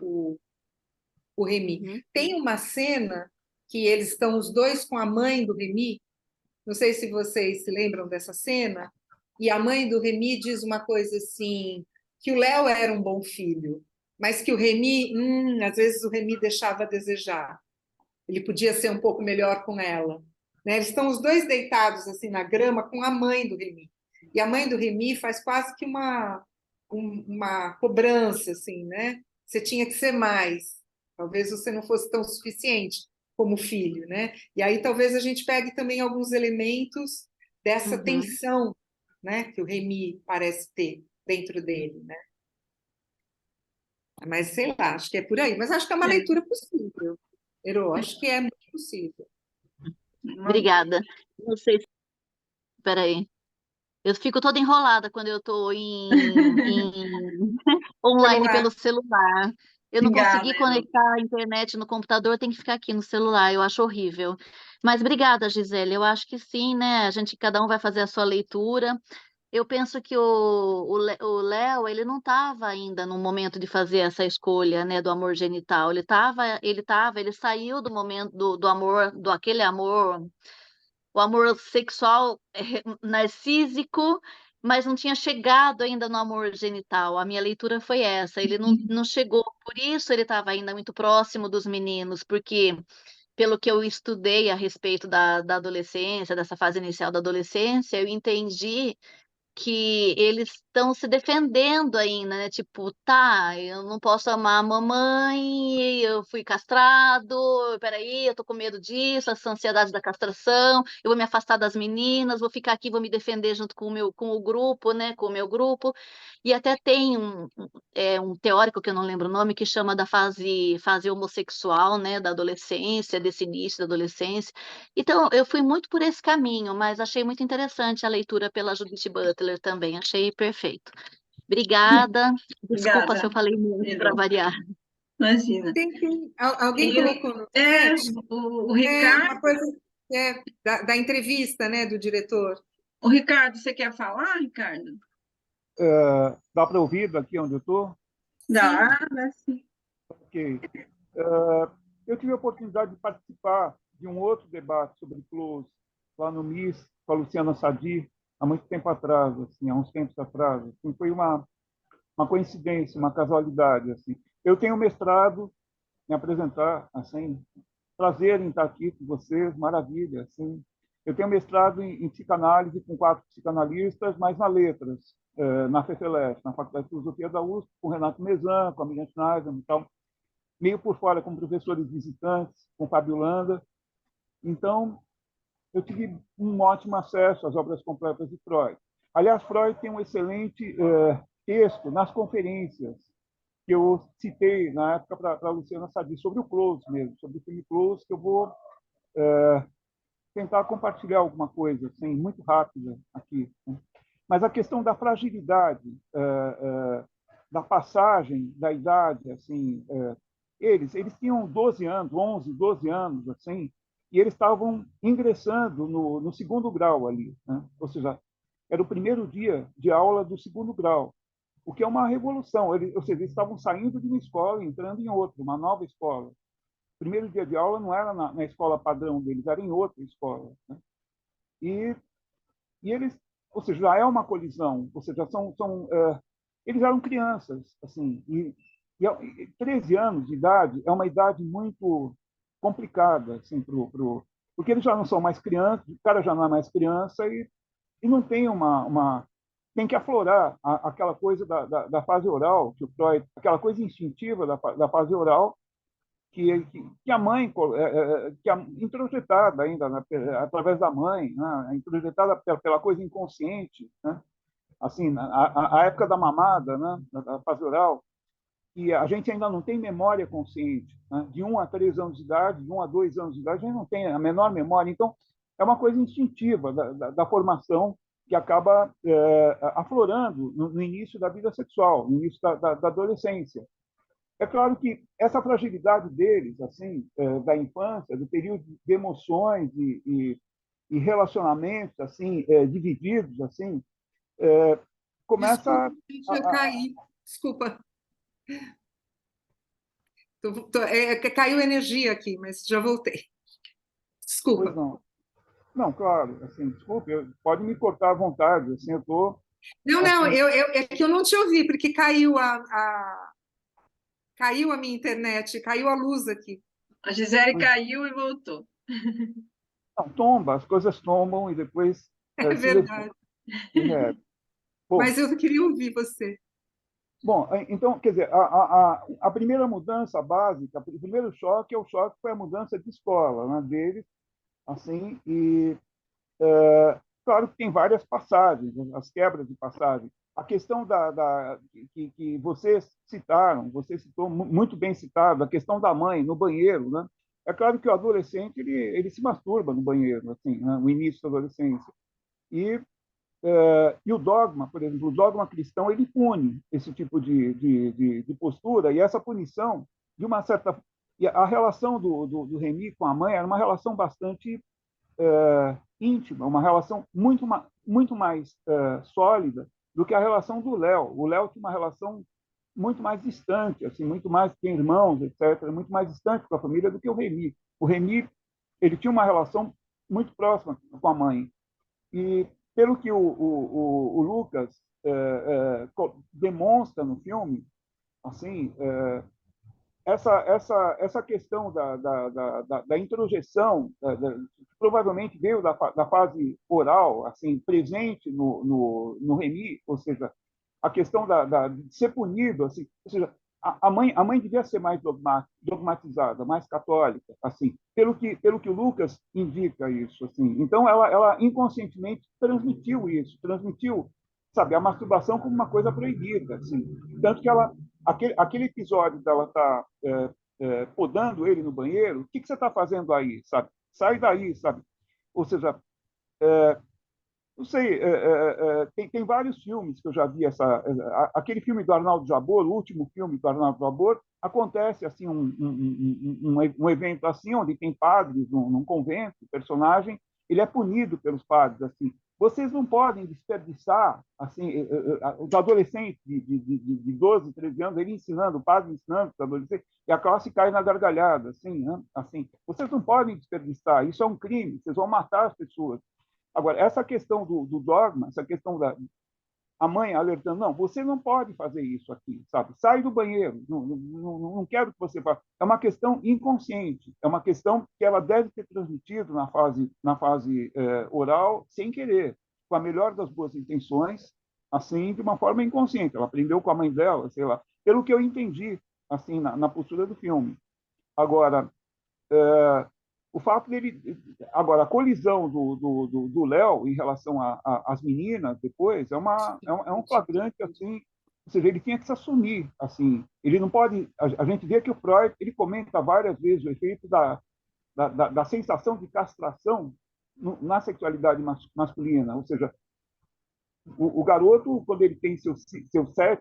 o Remy. Tem uma cena que eles estão os dois com a mãe do Remy, não sei se vocês se lembram dessa cena, e a mãe do Remy diz uma coisa assim, que o Léo era um bom filho, mas que o Remy, às vezes o Remy deixava a desejar. Ele podia ser um pouco melhor com ela. Né? Eles estão os dois deitados assim na grama com a mãe do Remy. E a mãe do Remy faz quase que uma cobrança, assim, né? Você tinha que ser mais. Talvez você não fosse tão suficiente como filho, né? E aí talvez a gente pegue também alguns elementos dessa tensão, né? Que o Remy parece ter dentro dele, né? Mas sei lá, acho que é por aí. Mas acho que é uma leitura possível, Ero, acho que é muito possível. Obrigada. Não sei se... Peraí. Eu fico toda enrolada quando eu estou online pelo celular. Eu não consegui conectar a internet no computador, tem que ficar aqui no celular, eu acho horrível. Mas obrigada, Gisele, eu acho que sim, né? Cada um vai fazer a sua leitura. Eu penso que o Léo, ele não estava ainda no momento de fazer essa escolha, né, do amor genital. Ele saiu do momento do amor, aquele amor, o amor sexual narcísico, mas não tinha chegado ainda no amor genital. A minha leitura foi essa. Ele não chegou, por isso ele estava ainda muito próximo dos meninos, porque pelo que eu estudei a respeito da adolescência, dessa fase inicial da adolescência, eu entendi que eles estão se defendendo ainda, né? Tipo, tá, eu não posso amar a mamãe, eu fui castrado, peraí, eu tô com medo disso, essa ansiedade da castração, eu vou me afastar das meninas, vou ficar aqui, vou me defender junto com com o grupo, né? Com o meu grupo. E até tem um teórico que eu não lembro o nome, que chama da fase homossexual, né? Da adolescência, desse início da adolescência. Então, eu fui muito por esse caminho, mas achei muito interessante a leitura pela Judith Butler também, achei perfeito. Obrigada, desculpa se eu Obrigada, falei muito para Pedro. variar. Imagina. Alguém colocou no É, chat o Ricardo, uma coisa da entrevista, né, do diretor. o Ricardo, você quer falar, Ricardo? Dá para ouvir daqui onde eu estou? Dá sim. Ok. Eu tive a oportunidade de participar de um outro debate sobre close lá no MIS, com a Luciana Sadi, há muito tempo atrás, assim, há uns tempos atrás. Assim, foi uma coincidência, uma casualidade. Assim. Eu tenho mestrado em apresentar, assim, prazer em estar aqui com vocês, maravilha. Assim. Eu tenho mestrado em psicanálise com 4 psicanalistas, mas na letras, na FEFELESH, na Faculdade de Filosofia da USP, com o Renato Mezan, com a Miriam Schneider, então, meio por fora com professores visitantes, com Fábio Landa. Então, eu tive um ótimo acesso às obras completas de Freud. Aliás, Freud tem um excelente texto nas conferências que eu citei na época para a Luciana Sadi, sobre o Close mesmo, sobre o filme Close, que eu vou tentar compartilhar alguma coisa, assim, muito rápida aqui. Né? Mas a questão da fragilidade, da passagem da idade, assim, eles tinham 12 anos, 11, 12 anos, assim, e eles estavam ingressando no segundo grau ali, né? Ou seja, era o primeiro dia de aula do segundo grau, o que é uma revolução. Ou seja, eles estavam saindo de uma escola e entrando em outra, uma nova escola. O primeiro dia de aula não era na escola padrão deles, era em outra escola. Né? E, e eles, ou seja, já é uma colisão, ou seja, eles eram crianças, assim, e 13 anos de idade é uma idade muito complicada, assim, porque eles já não são mais crianças, o cara já não é mais criança e não tem tem que aflorar aquela coisa da fase oral, que o Freud, aquela coisa instintiva da fase oral, que a mãe, que é introjetada ainda, né, através da mãe, né, introjetada pela coisa inconsciente, né, assim, a época da mamada, né, da fase oral, e a gente ainda não tem memória consciente. Né? De 1 a 3 anos de idade, de 1 a 2 anos de idade, a gente não tem a menor memória. Então, é uma coisa instintiva da formação que acaba aflorando no início da vida sexual, no início da adolescência. É claro que essa fragilidade deles, assim, da infância, do período de emoções e relacionamentos assim divididos, assim, começa Desculpa, gente, eu caí. Desculpa. Caiu energia aqui, mas já voltei. Pois Desculpa. não. Não, claro, assim, desculpe, pode me cortar à vontade, assim, eu estou... Não, assim, é que eu não te ouvi, porque caiu a minha internet, caiu a luz aqui. A Gisele caiu e voltou. não, tomba, as coisas tombam e depois É se levantam. verdade. Bom, Mas eu queria ouvir você. bom, então, quer dizer, a primeira mudança básica, o primeiro choque é o choque foi a mudança de escola, né, deles, assim, e claro que tem várias passagens, as quebras de passagem. A questão que vocês citaram, você citou muito bem citado, a questão da mãe no banheiro, né? É claro que o adolescente ele se masturba no banheiro, assim, né? No início da adolescência. E, e o dogma, por exemplo, o dogma cristão, ele pune esse tipo de postura, e essa punição, de uma certa... E a relação do Remy com a mãe era uma relação bastante íntima, uma relação muito mais sólida do que a relação do Léo. O Léo tinha uma relação muito mais distante, assim, muito mais tem irmãos, etc., muito mais distante com a família do que o Remy. O Remy ele tinha uma relação muito próxima com a mãe. E pelo que o Lucas demonstra no filme, assim, essa questão da introjeção, que provavelmente veio da fase oral, assim, presente no Remy, ou seja, a questão de ser punido, assim, ou seja, a mãe devia ser mais dogmatizada, mais católica, assim, pelo que o Lucas indica isso, assim. Então, ela inconscientemente transmitiu, sabe, a masturbação como uma coisa proibida, assim. Tanto que aquele episódio dela tá podando ele no banheiro, o que você está fazendo aí, sabe? Sai daí, sabe? Ou seja, não sei, tem vários filmes que eu já vi aquele filme do Arnaldo Jabor, o último filme do Arnaldo Jabor, acontece assim um evento assim onde tem padres num convento, o personagem ele é punido pelos padres assim. Vocês não podem desperdiçar assim os adolescentes de 12, 13 anos, ele ensinando, o padre ensinando os adolescentes, e a classe cai na gargalhada, assim, né? Assim, vocês não podem desperdiçar, isso é um crime, vocês vão matar as pessoas. Agora, essa questão do dogma, essa questão a mãe alertando, não, você não pode fazer isso aqui, sabe? Sai do banheiro, não quero que você faça. É uma questão inconsciente, é uma questão que ela deve ter transmitido na fase oral sem querer, com a melhor das boas intenções, assim, de uma forma inconsciente. Ela aprendeu com a mãe dela, sei lá, pelo que eu entendi, assim, na postura do filme. Agora, o fato dele. Agora, a colisão do Léo em relação às meninas depois é um flagrante assim. Ou seja, ele tinha que se assumir. Assim, ele não pode. A gente vê que o Freud ele comenta várias vezes o efeito da sensação de castração na sexualidade masculina. Ou seja, o garoto, quando ele tem seus 7,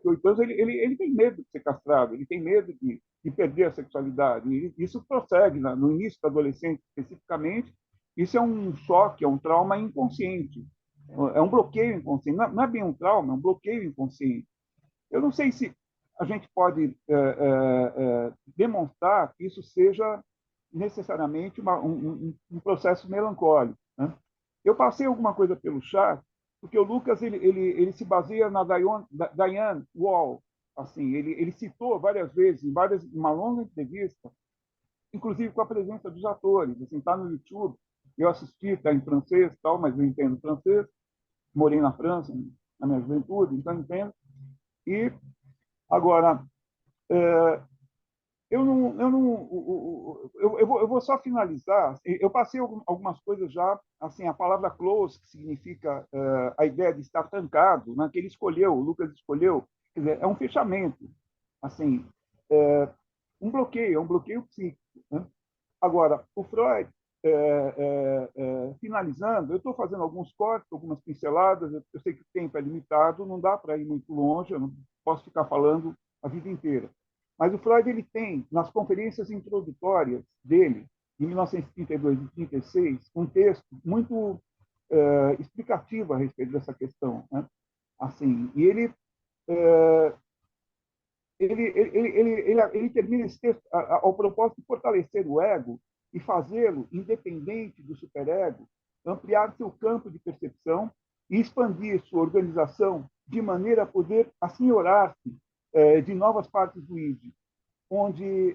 8 anos, ele tem medo de ser castrado, ele tem medo de perder a sexualidade. E isso prossegue no início da adolescência, especificamente. Isso é um choque, é um trauma inconsciente. É um bloqueio inconsciente. Não é bem um trauma, é um bloqueio inconsciente. Eu não sei se a gente pode demonstrar que isso seja necessariamente um processo melancólico, né? Eu passei alguma coisa pelo chat, porque o Lucas ele se baseia na Diane Wall. Assim, ele citou várias vezes, uma longa entrevista, inclusive com a presença dos atores. Assim, está no YouTube. Eu assisti, está em francês, tal, mas eu entendo francês. Morei na França na minha juventude, então entendo. E agora, eu vou só finalizar. Eu passei algumas coisas já, assim, a palavra close, que significa a ideia de estar trancado, né, que ele escolheu, o Lucas escolheu, quer dizer, é um fechamento, assim, é um bloqueio psíquico, né? Agora, o Freud, finalizando, eu estou fazendo alguns cortes, algumas pinceladas, eu sei que o tempo é limitado, não dá para ir muito longe, eu não posso ficar falando a vida inteira. Mas o Freud ele tem, nas conferências introdutórias dele, em 1932 e 1936, um texto muito explicativo a respeito dessa questão, né? Assim, e ele termina esse texto ao propósito de fortalecer o ego e fazê-lo independente do superego, ampliar seu campo de percepção e expandir sua organização de maneira a poder assenhorar-se de novas partes do id. Onde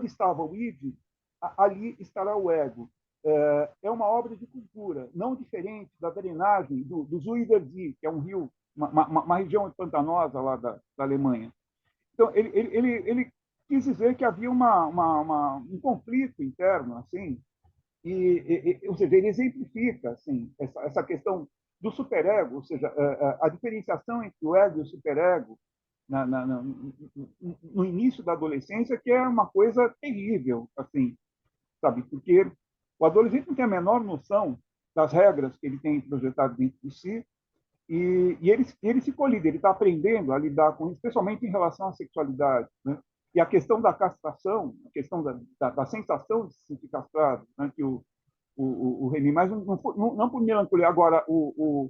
estava o id, ali estará o ego. É uma obra de cultura, não diferente da drenagem do Zuiderzee, que é um rio, uma região pantanosa lá da Alemanha. Então, ele quis dizer que havia um conflito interno, assim, ou seja, ele exemplifica assim, essa questão do superego, ou seja, a diferenciação entre o ego e o superego no início da adolescência, que é uma coisa terrível, assim, sabe? Porque o adolescente não tem a menor noção das regras que ele tem projetado dentro de si, e ele se colide, ele está aprendendo a lidar com isso, especialmente em relação à sexualidade, né? E a questão da castração, a questão da sensação de se sentir castrado, né? Que o Remy, mas não por melancolia. Agora, o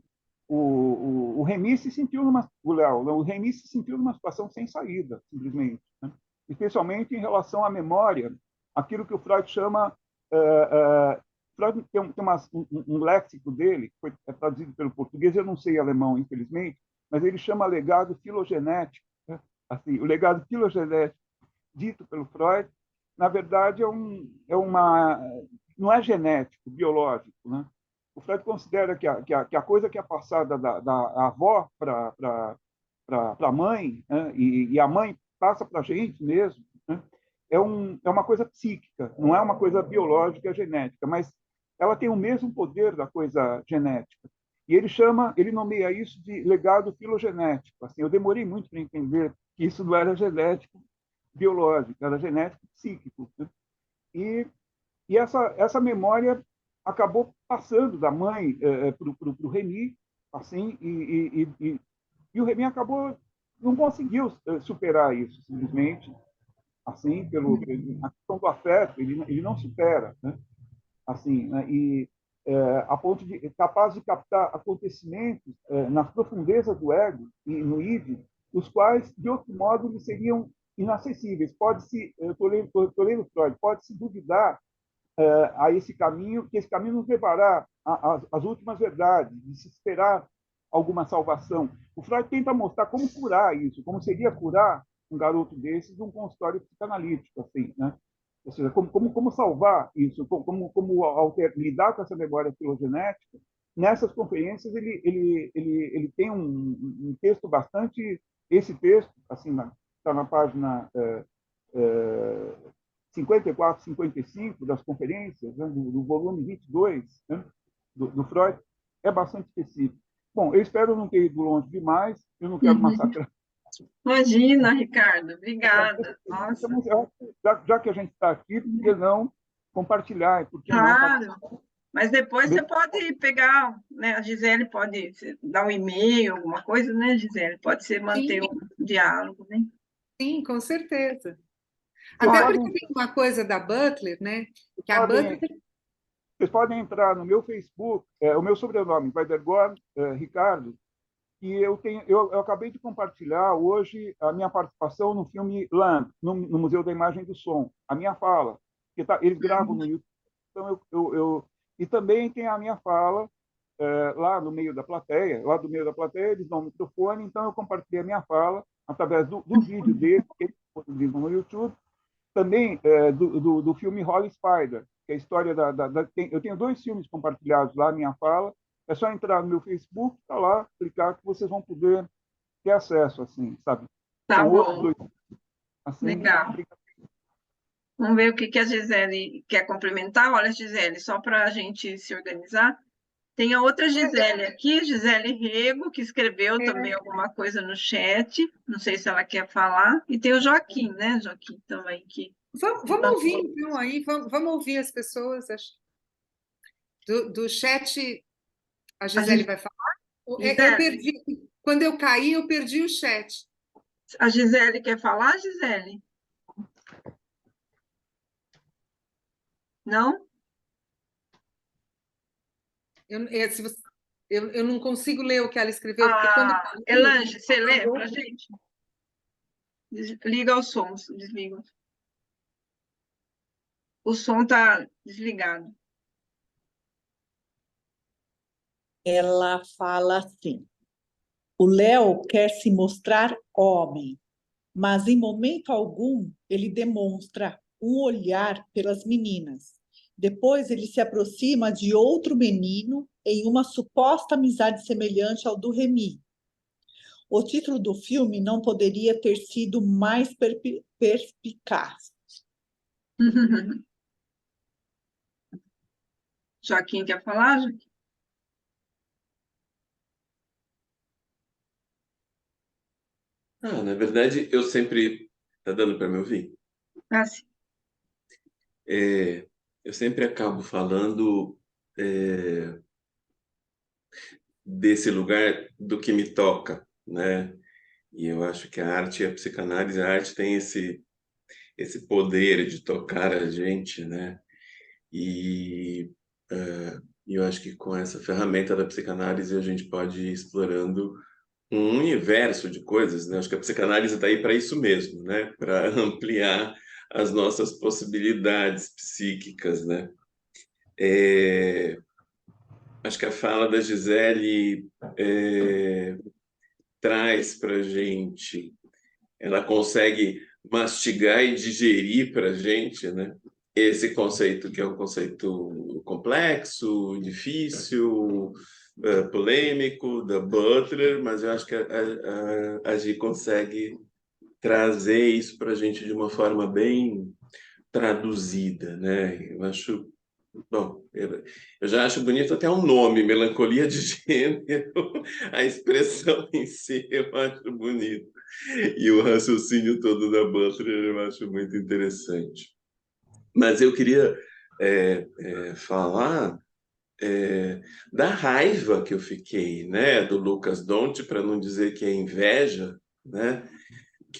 Remy se sentiu o Remy se sentiu numa situação sem saída, simplesmente, né? Especialmente em relação à memória, aquilo que o Freud chama Freud tem um léxico dele, que foi traduzido pelo português, eu não sei alemão, infelizmente, mas ele chama legado filogenético. Né? Assim, o legado filogenético dito pelo Freud, na verdade, não é genético, biológico. Né? O Freud considera que a coisa que é passada da avó para a mãe, né? e a mãe passa para a gente mesmo, né? É uma coisa psíquica, não é uma coisa biológica, genética, mas ela tem o mesmo poder da coisa genética. E ele nomeia isso de legado filogenético. Assim, eu demorei muito para entender que isso não era genético biológico, era genético psíquico. Né? E essa memória acabou passando da mãe para o Remy, assim, e o Remy não conseguiu superar isso, simplesmente, assim, a questão do afeto, ele não supera, né? Assim, né? A ponto de capaz de captar acontecimentos nas profundezas do ego e no id, os quais de outro modo lhe seriam inacessíveis. Estou lendo Freud, pode-se duvidar a esse caminho, que esse caminho nos levará às últimas verdades, de se esperar alguma salvação. O Freud tenta mostrar como curar isso, como seria curar um garoto desses num consultório psicanalítico, assim, né? Ou seja, como salvar isso, como lidar com essa memória filogenética. Nessas conferências, ele tem um texto bastante... Esse texto, assim, está na página 54, 55 das conferências, né, do volume 22, né, do Freud, é bastante específico. Bom, eu espero não ter ido longe demais, eu não quero massacrar. Imagina, Ricardo, obrigada. Nossa. Já que a gente está aqui, por que não compartilhar? Por que não Claro, mas depois você pode pegar, né? A Gisele pode dar um e-mail, alguma coisa, né, Gisele? Pode ser manter Sim, um diálogo, né? sim, com certeza. Vocês Até Olha, porque tem uma coisa da Butler, né? Que a podem, Butler vocês podem entrar no meu Facebook, o meu sobrenome, Weidergorn, Ricardo, e eu acabei de compartilhar hoje a minha participação no filme Land, no Museu da Imagem e do Som, a minha fala, que eles gravam no YouTube, então e também tem a minha fala lá no meio da plateia, lá do meio da plateia eles dão o microfone, então eu compartilhei a minha fala através do vídeo dele, que eles disponibilizam no YouTube, também do filme Holy Spider, que é a história eu tenho 2 filmes compartilhados lá, minha fala. É só entrar no meu Facebook, tá lá, clicar que vocês vão poder ter acesso, assim, sabe? tá São outros bom, 2, assim. legal. Vamos ver o que a Gisele quer complementar. Olha, Gisele, só para a gente se organizar, tem a outra Gisele aqui, Gisele Rego, que escreveu também alguma coisa no chat, não sei se ela quer falar, e tem o Joaquim, né, Joaquim, também, que Vamos ouvir, então, aí, vamos ouvir as pessoas. Do chat, a Gisele vai falar? Eu Gisele, perdi, quando eu caí, eu perdi o chat. a Gisele quer falar, Gisele? Não? Eu não consigo ler o que ela escreveu, porque quando eu caí, Elange, você lê para a gente? Liga o som, desliga. O som está desligado. Ela fala assim: o Léo quer se mostrar homem, mas em momento algum ele demonstra um olhar pelas meninas. Depois ele se aproxima de outro menino em uma suposta amizade semelhante ao do Remy. O título do filme não poderia ter sido mais perspicaz. Joaquim quer falar, Joaquim? Na verdade, eu sempre... Tá dando para me ouvir? Ah, sim. Eu sempre acabo falando desse lugar do que me toca, né? E eu acho que a arte e a psicanálise, a arte tem esse poder de tocar a gente, né? E eu acho que com essa ferramenta da psicanálise a gente pode ir explorando um universo de coisas, né? Acho que a psicanálise está aí para isso mesmo, né? Para ampliar as nossas possibilidades psíquicas, né? Acho que a fala da Gisele traz para a gente, ela consegue mastigar e digerir para a gente, né? Esse conceito que é um conceito complexo, difícil, polêmico, da Butler, mas eu acho que a Gi consegue trazer isso para a gente de uma forma bem traduzida, né? Eu acho, bom, eu já acho bonito até o nome, melancolia de gênero, a expressão em si eu acho bonito. E o raciocínio todo da Butler eu acho muito interessante. Mas eu queria falar da raiva que eu fiquei, né, do Lucas Dont, para não dizer que é inveja, né?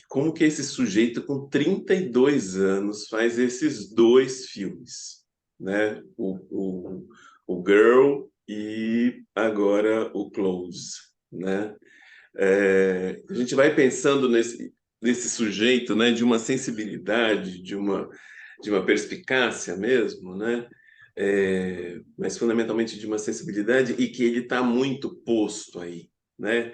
Como que esse sujeito com 32 anos faz esses dois filmes, né? O Girl e agora o Close, né? A gente vai pensando nesse sujeito, né, de uma sensibilidade, de uma perspicácia mesmo, né? Mas fundamentalmente de uma sensibilidade e que ele está muito posto aí, né?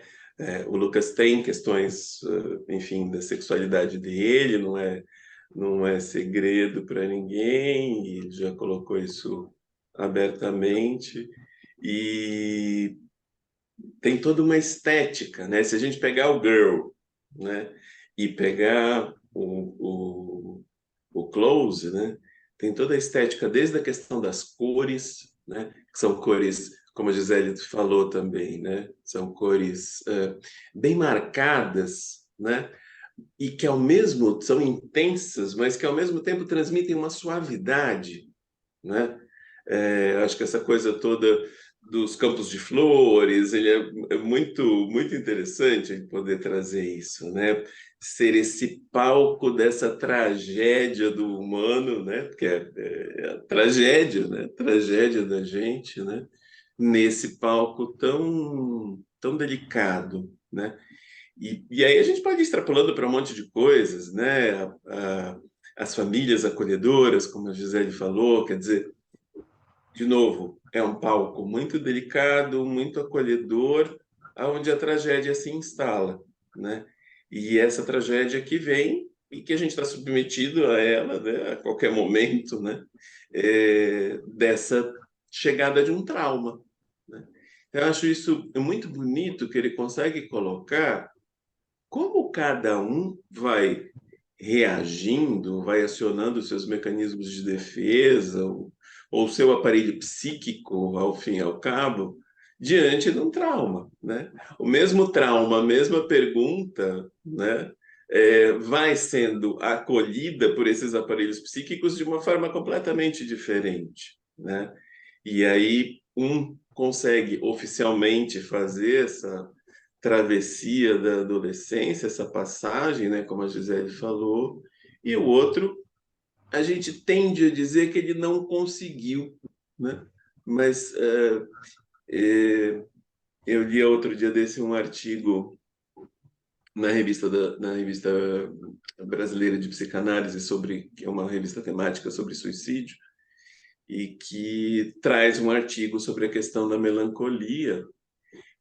O Lucas tem questões, enfim, da sexualidade dele, não é segredo para ninguém, e ele já colocou isso abertamente, e tem toda uma estética, né? Se a gente pegar o Girl, né, e pegar o Close, né, tem toda a estética, desde a questão das cores, né, que são cores, como a Gisele falou também, né, são cores bem marcadas, né, e que ao mesmo são intensas, mas que ao mesmo tempo transmitem uma suavidade, né? Acho que essa coisa toda dos campos de flores, ele é muito muito interessante ele poder trazer isso, né? Ser esse palco dessa tragédia do humano, né? Porque é a tragédia, né? A tragédia da gente, né? Nesse palco tão delicado, né? E aí a gente pode ir extrapolando para um monte de coisas, né? As famílias acolhedoras, como a Gisele falou, quer dizer, de novo, é um palco muito delicado, muito acolhedor, onde a tragédia se instala, né? E essa tragédia que vem e que a gente está submetido a ela, né, a qualquer momento, né? Dessa chegada de um trauma, né? Eu acho isso muito bonito que ele consegue colocar como cada um vai reagindo, vai acionando seus mecanismos de defesa, ou seu aparelho psíquico, ao fim e ao cabo, diante de um trauma, né? O mesmo trauma, a mesma pergunta, né, vai sendo acolhida por esses aparelhos psíquicos de uma forma completamente diferente, né? E aí um consegue oficialmente fazer essa travessia da adolescência, essa passagem, né, como a Gisele falou, e o outro, a gente tende a dizer que ele não conseguiu, né? Mas eu li outro dia desse um artigo na revista brasileira de psicanálise sobre, que é uma revista temática sobre suicídio, e que traz um artigo sobre a questão da melancolia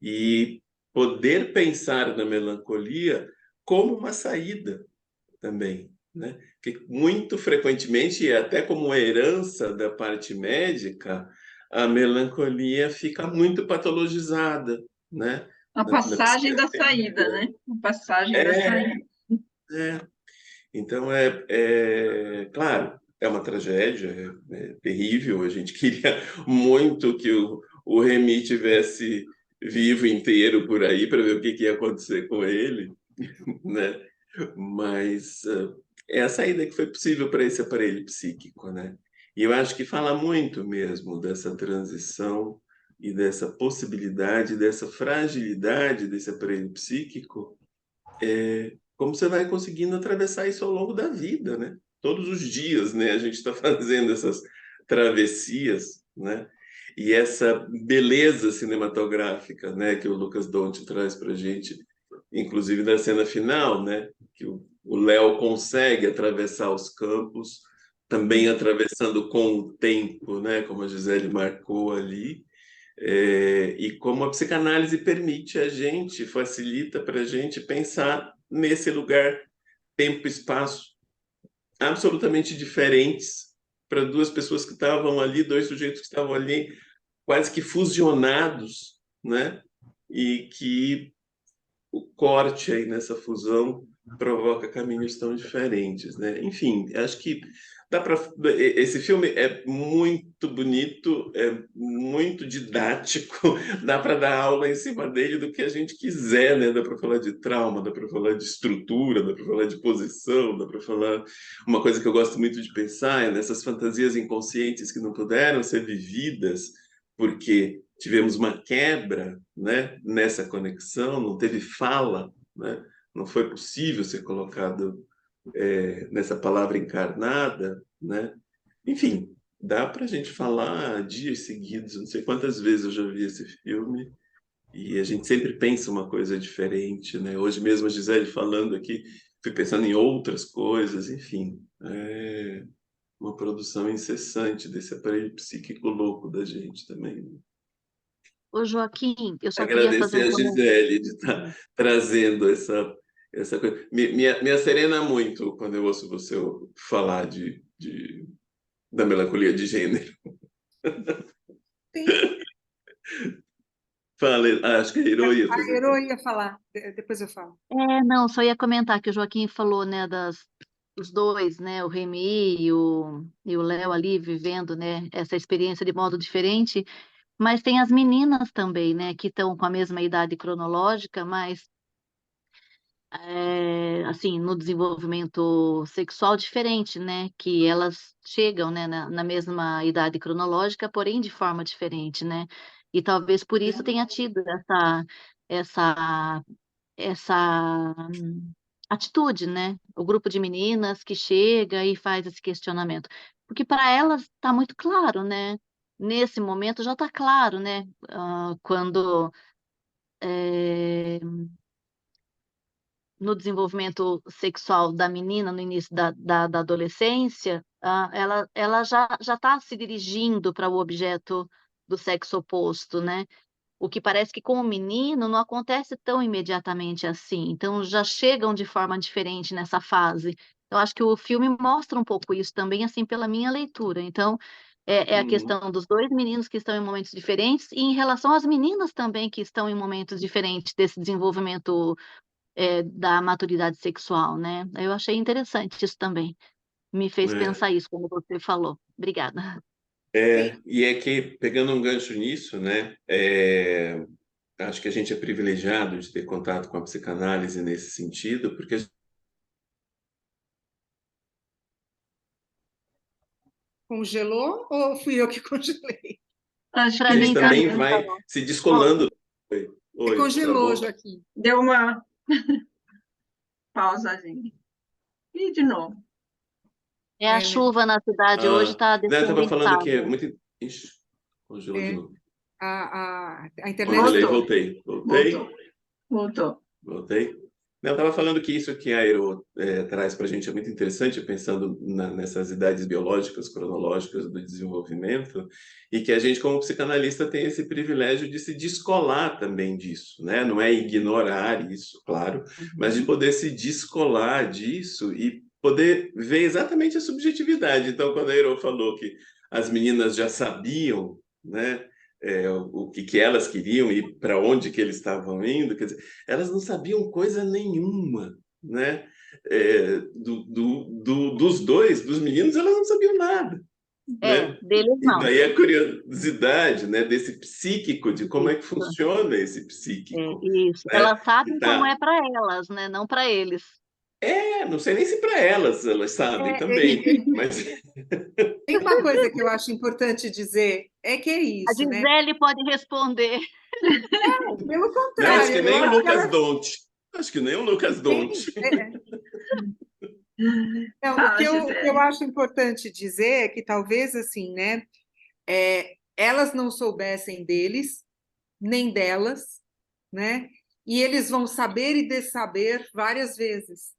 e poder pensar na melancolia como uma saída também, né? Que muito frequentemente, e até como uma herança da parte médica, a melancolia fica muito patologizada, né? A Na passagem da psiquiatria. saída, né? A passagem da É, saída. é. Então, claro, é uma tragédia, é terrível. A gente queria muito que o Remy tivesse vivo inteiro por aí para ver o que ia acontecer com ele, né? Mas é a saída que foi possível para esse aparelho psíquico, né? E eu acho que fala muito mesmo dessa transição e dessa possibilidade, dessa fragilidade desse aparelho psíquico, como você vai conseguindo atravessar isso ao longo da vida, né? Todos os dias, né? A gente está fazendo essas travessias, né? E essa beleza cinematográfica, né? Que o Lucas Dont traz para a gente, inclusive na cena final, né? Que o Léo consegue atravessar os campos também atravessando com o tempo, né? Como a Gisele marcou ali, e como a psicanálise permite a gente, facilita para a gente pensar nesse lugar, tempo e espaço absolutamente diferentes para duas pessoas que estavam ali, dois sujeitos que estavam ali quase que fusionados, né? E que o corte aí nessa fusão provoca caminhos tão diferentes, né? Enfim, acho que dá para esse filme é muito bonito, é muito didático, dá para dar aula em cima dele do que a gente quiser, né? Dá para falar de trauma, dá para falar de estrutura, dá para falar de posição, dá para falar uma coisa que eu gosto muito de pensar é nessas fantasias inconscientes que não puderam ser vividas porque tivemos uma quebra, né, nessa conexão, não teve fala, né, não foi possível ser colocado nessa palavra encarnada, né? Enfim, dá para a gente falar dias seguidos, não sei quantas vezes eu já vi esse filme, e a gente sempre pensa uma coisa diferente, né? Hoje mesmo a Gisele falando aqui, fui pensando em outras coisas, enfim, é uma produção incessante desse aparelho psíquico louco da gente também, né? Ô, Joaquim, eu só queria fazer Agradecer um a comentário. Gisele de estar trazendo essa coisa. Me acerena muito quando eu ouço você falar da melancolia de gênero. Sim, Fala, acho que a Hiro ia a fazer. Ero ia falar, depois eu falo. Não, só ia comentar que o Joaquim falou, né, dos dois, né, o Remy e o Léo ali vivendo, né, essa experiência de modo diferente, mas tem as meninas também, né, que estão com a mesma idade cronológica, mas assim, no desenvolvimento sexual diferente, né, que elas chegam, né, na mesma idade cronológica, porém de forma diferente, né, e talvez por isso tenha tido essa essa atitude, né, o grupo de meninas que chega e faz esse questionamento, porque para elas está muito claro, né, nesse momento já está claro, né, quando, eh no desenvolvimento sexual da menina, no início da adolescência, ela já está se dirigindo para o objeto do sexo oposto, né. O que parece que com o menino não acontece tão imediatamente assim, então já chegam de forma diferente nessa fase. Eu acho que o filme mostra um pouco isso também, assim, pela minha leitura. Então, é a questão dos 2 meninos que estão em momentos diferentes e em relação às meninas também que estão em momentos diferentes desse desenvolvimento da maturidade sexual, né. Eu achei interessante isso também. Me fez É, pensar isso quando você falou. Obrigada. e é que, pegando um gancho nisso, né, acho que a gente é privilegiado de ter contato com a psicanálise nesse sentido, porque a Congelou ou fui eu que congelei? Acho Para que gente mim está. também também vai funcionou. se descolando. Oi, Você oi, congelou, travou? Joaquim. Deu uma pausazinha. E de novo. É a Né? chuva na cidade hoje Ah, está né, eu descendo estava em falando que é casa. muito. Ixi, congelou de É, novo. a internet. Congelei, Voltou, voltei. voltou, Voltei? voltou. Voltei? Não, eu estava falando que isso que a Aero traz para a gente é muito interessante, pensando nessas idades biológicas, cronológicas do desenvolvimento, e que a gente, como psicanalista, tem esse privilégio de se descolar também disso, né? Não é ignorar isso, claro, mas de Uhum. poder se descolar disso e poder ver exatamente a subjetividade. Então, quando a Aero falou que as meninas já sabiam, né? O que elas queriam e para onde que eles estavam indo, quer dizer, elas não sabiam coisa nenhuma, né? Dos dois, dos meninos, elas não sabiam nada, né? Deles E não. daí a curiosidade, né, desse psíquico, de como é que Isso, funciona esse psíquico, isso. né? Elas Que sabem como é tá, para elas, né, não para eles. não sei nem se para elas sabem também, mas Tem uma coisa que eu acho importante dizer, é que é A isso, né? Gisele pode responder. Pelo não, acho contrário, que eu nem o acho que Lucas elas Donte, acho que nem o Lucas têm. Donte. Não, o Fala, que eu Gisele. acho importante dizer é que talvez assim, né? Elas não soubessem deles, nem delas, né? E eles vão saber e dessaber várias vezes,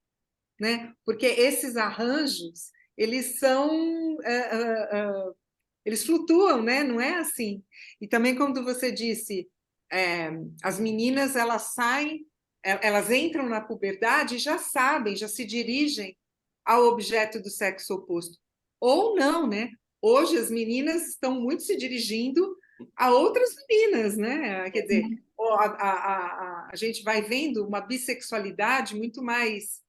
né? Porque esses arranjos, eles são... eles flutuam, né? Não é assim. E também, quando você disse, as meninas, elas saem, elas entram na puberdade e já sabem, já se dirigem ao objeto do sexo oposto. Ou não, né? Hoje as meninas estão muito se dirigindo a outras meninas, né? Quer dizer, a gente vai vendo uma bissexualidade muito mais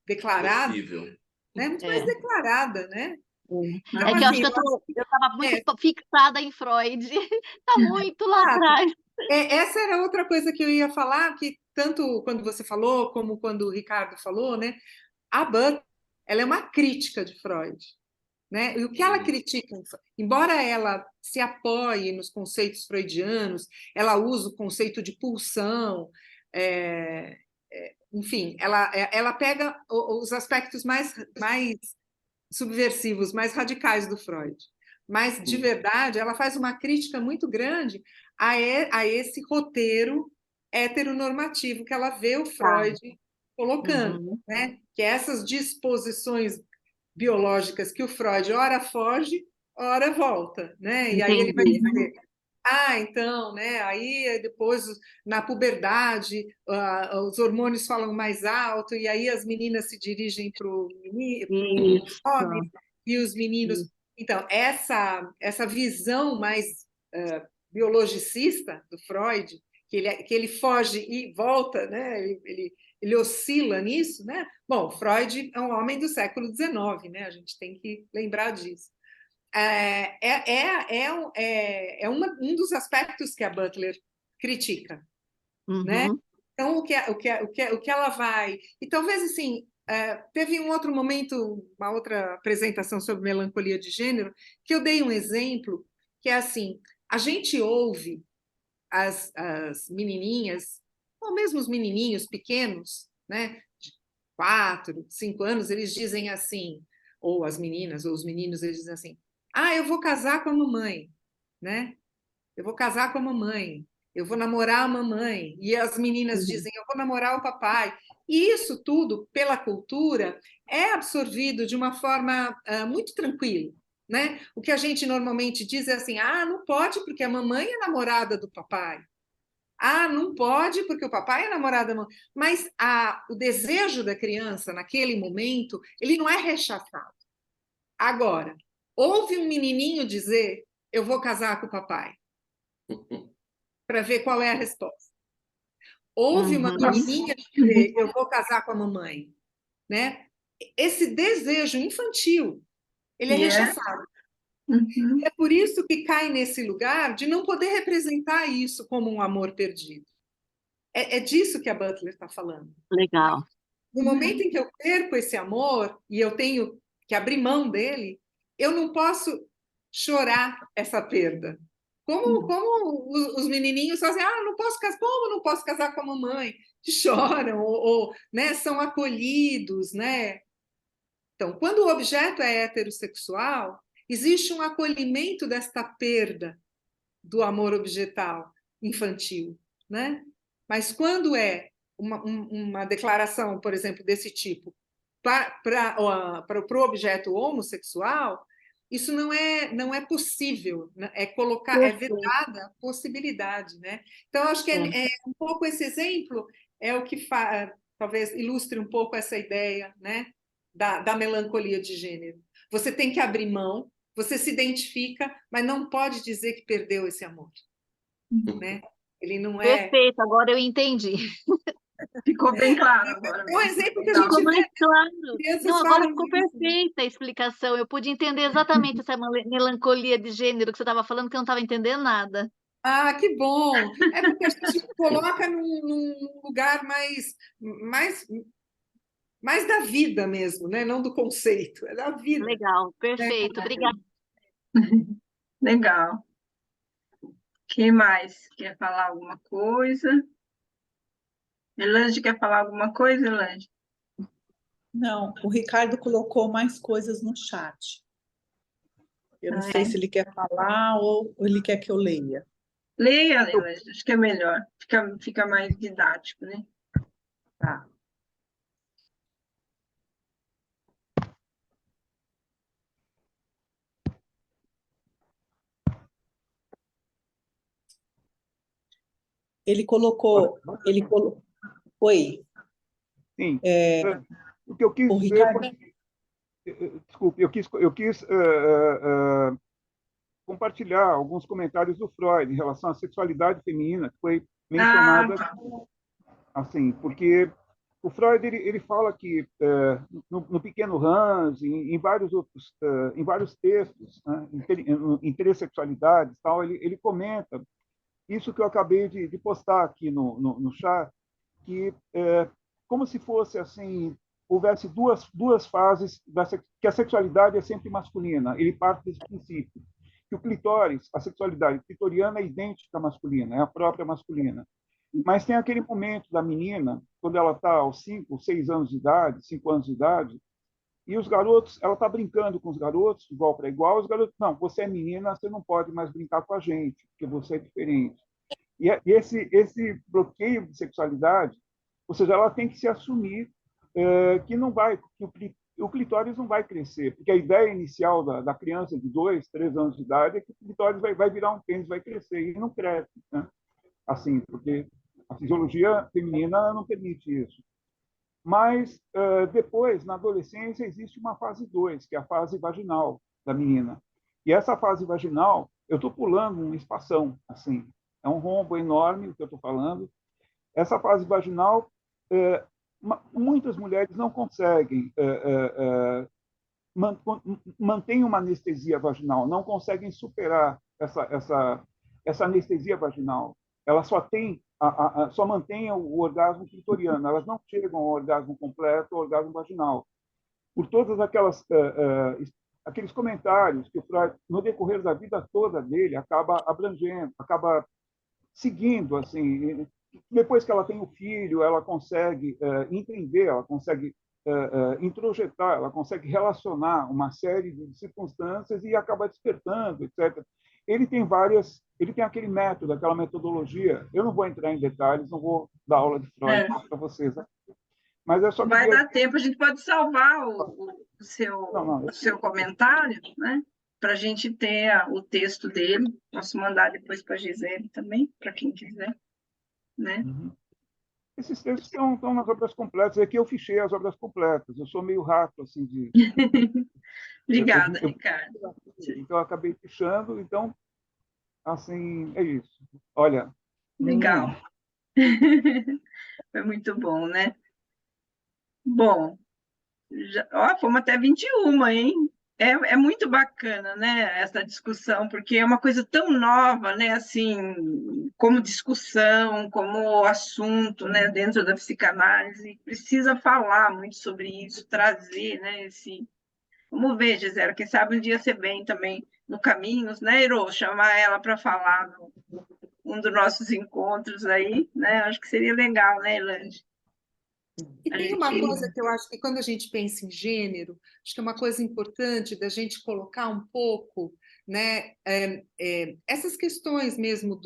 declarada, Possível. né? Muito mais declarada, né? Então, É que eu acho assim, que eu estava muito fixada em Freud, está muito lá atrás. essa era outra coisa que eu ia falar, que tanto quando você falou, como quando o Ricardo falou, né? A Butler, ela é uma crítica de Freud, né? E o que ela critica, embora ela se apoie nos conceitos freudianos, ela usa o conceito de pulsão, enfim, ela pega os aspectos mais subversivos, mais radicais do Freud. Mas, de verdade, ela faz uma crítica muito grande a esse roteiro heteronormativo que ela vê o Freud colocando, né? Que é essas disposições biológicas que o Freud ora foge, ora volta, né? E aí ele vai dizer, então, né? Aí depois na puberdade os hormônios falam mais alto e aí as meninas se dirigem para o homem e os meninos. Então, essa visão mais biologicista do Freud, que ele foge e volta, né? Ele oscila nisso, né? Bom, Freud é um homem do século XIX, né? A gente tem que lembrar disso. Um dos aspectos que a Butler critica, né? Então, o que ela vai... E talvez, assim, teve um outro momento, uma outra apresentação sobre melancolia de gênero, que eu dei um exemplo, que é assim, a gente ouve as menininhas, ou mesmo os menininhos pequenos, né? De 4, 5 anos, eles dizem assim, ou as meninas, ou os meninos, eles dizem assim, eu vou casar com a mamãe, né? Eu vou casar com a mamãe, eu vou namorar a mamãe. E as meninas dizem, eu vou namorar o papai. E isso tudo, pela cultura, é absorvido de uma forma muito tranquila, né? O que a gente normalmente diz é assim, não pode porque a mamãe é namorada do papai. Não pode porque o papai é namorado da mamãe. Mas o desejo da criança, naquele momento, ele não é rechaçado. Agora, ouve um menininho dizer, eu vou casar com o papai, para ver qual é a resposta. Ouve uma menininha dizer, eu vou casar com a mamãe, né? Esse desejo infantil, ele é rechaçado. É por isso que cai nesse lugar de não poder representar isso como um amor perdido. É disso que a Butler está falando. Legal. No momento em que eu perco esse amor e eu tenho que abrir mão dele, eu não posso chorar essa perda. Como os menininhos fazem, não posso casar, como não posso casar com a mamãe? Que choram, né, são acolhidos, né? Então, quando o objeto é heterossexual, existe um acolhimento desta perda do amor objetal infantil, né? Mas quando é uma declaração, por exemplo, desse tipo para o objeto homossexual, isso não é possível, né? É vedada a possibilidade, né? Então, acho que um pouco esse exemplo é o que talvez ilustre um pouco essa ideia, né? Da melancolia de gênero. Você tem que abrir mão, você se identifica, mas não pode dizer que perdeu esse amor, né? Ele não é... Perfeito, agora eu entendi. Ficou bem claro agora. É um exemplo que a Ficou gente mais vê. claro. Crianças Não, agora falam ficou isso. perfeita a explicação. Eu pude entender exatamente essa melancolia de gênero que você estava falando, que eu não estava entendendo nada. Que bom! É porque a gente coloca num lugar mais da vida mesmo, né? Não do conceito, é da vida. Legal, perfeito. Obrigada. Legal. Quem mais quer falar alguma coisa? Elange quer falar alguma coisa, Elange? Não, o Ricardo colocou mais coisas no chat. Eu não sei se ele quer falar ou ele quer que eu leia. Leia, Elange, acho que é melhor. Fica mais didático, né? Tá. ele colocou, Oi, Sim. O que eu quis o dizer Ricardo, foi... Desculpe, eu quis compartilhar alguns comentários do Freud em relação à sexualidade feminina, que foi mencionada tá. assim, porque o Freud ele fala que no Pequeno Hans, em vários outros, em vários textos, né, em Intersexualidades, tal, ele comenta isso que eu acabei de postar aqui no chat, que como se fosse assim, houvesse duas fases que a sexualidade é sempre masculina. Ele parte desse princípio que o clitóris, a sexualidade clitoriana é idêntica à masculina, é a própria masculina. Mas tem aquele momento da menina, quando ela está aos 5, 6 anos de idade, 5 anos de idade, e os garotos, ela está brincando com os garotos, de igual para igual, os garotos, não, você é menina, você não pode mais brincar com a gente, porque você é diferente. E esse bloqueio de sexualidade, ou seja, ela tem que se assumir que não vai, que o clitóris não vai crescer, porque a ideia inicial da criança de 2, 3 anos de idade é que o clitóris vai virar um pênis, vai crescer, e não cresce, né? Assim, porque a fisiologia feminina não permite isso. Mas depois, na adolescência, existe uma fase 2, que é a fase vaginal da menina. E essa fase vaginal, eu estou pulando uma espação, assim, é um rombo enorme o que eu estou falando. Essa fase vaginal, muitas mulheres não conseguem mantêm uma anestesia vaginal, não conseguem superar essa anestesia vaginal. Elas só mantêm o orgasmo clitoriano, elas não chegam ao orgasmo completo, ao orgasmo vaginal. Por todas aqueles comentários que o Freud, no decorrer da vida toda dele, acaba abrangendo, acaba seguindo, assim, depois que ela tem o filho, ela consegue entender, ela consegue introjetar, ela consegue relacionar uma série de circunstâncias e acaba despertando, etc. Ele tem aquele método, aquela metodologia. Eu não vou entrar em detalhes, não vou dar aula de Freud para vocês, né? Mas eu só Vai queria... dar tempo, a gente pode salvar o seu comentário, né? Para a gente ter o texto dele. Posso mandar depois para a Gisele também, para quem quiser, né? Uhum. Esses textos estão nas obras completas. Aqui eu fichei as obras completas. Eu sou meio rato, assim, de... Obrigada, Ricardo. Então, eu acabei fichando. Então, assim, é isso. Olha... Legal. Foi muito bom, né? Bom, fomos até 21, hein? É muito bacana, né, essa discussão, porque é uma coisa tão nova, né, assim, como discussão, como assunto, né, dentro da psicanálise, precisa falar muito sobre isso, trazer, né, esse... Vamos ver, Gisela, quem sabe um dia você vem também no Caminhos, né, Iro? Chamar ela para falar um dos nossos encontros aí, né, acho que seria legal, né, Elane? E tem uma coisa que eu acho que quando a gente pensa em gênero, acho que é uma coisa importante da gente colocar um pouco, né, essas questões mesmo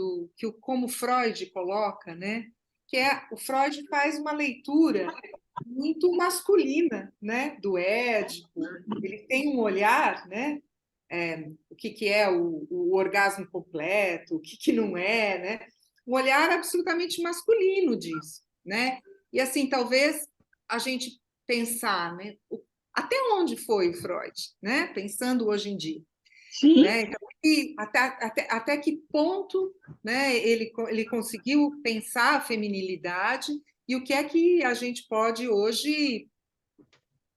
como Freud coloca, né, que o Freud faz uma leitura muito masculina, né, do Édipo. Ele tem um olhar, né, o que é o orgasmo completo, o que não é, né, um olhar absolutamente masculino disso, né? E assim, talvez a gente pensar, né, até onde foi o Freud, né? Pensando hoje em dia. Sim. Né? Então, até que ponto, né, ele conseguiu pensar a feminilidade e o que é que a gente pode hoje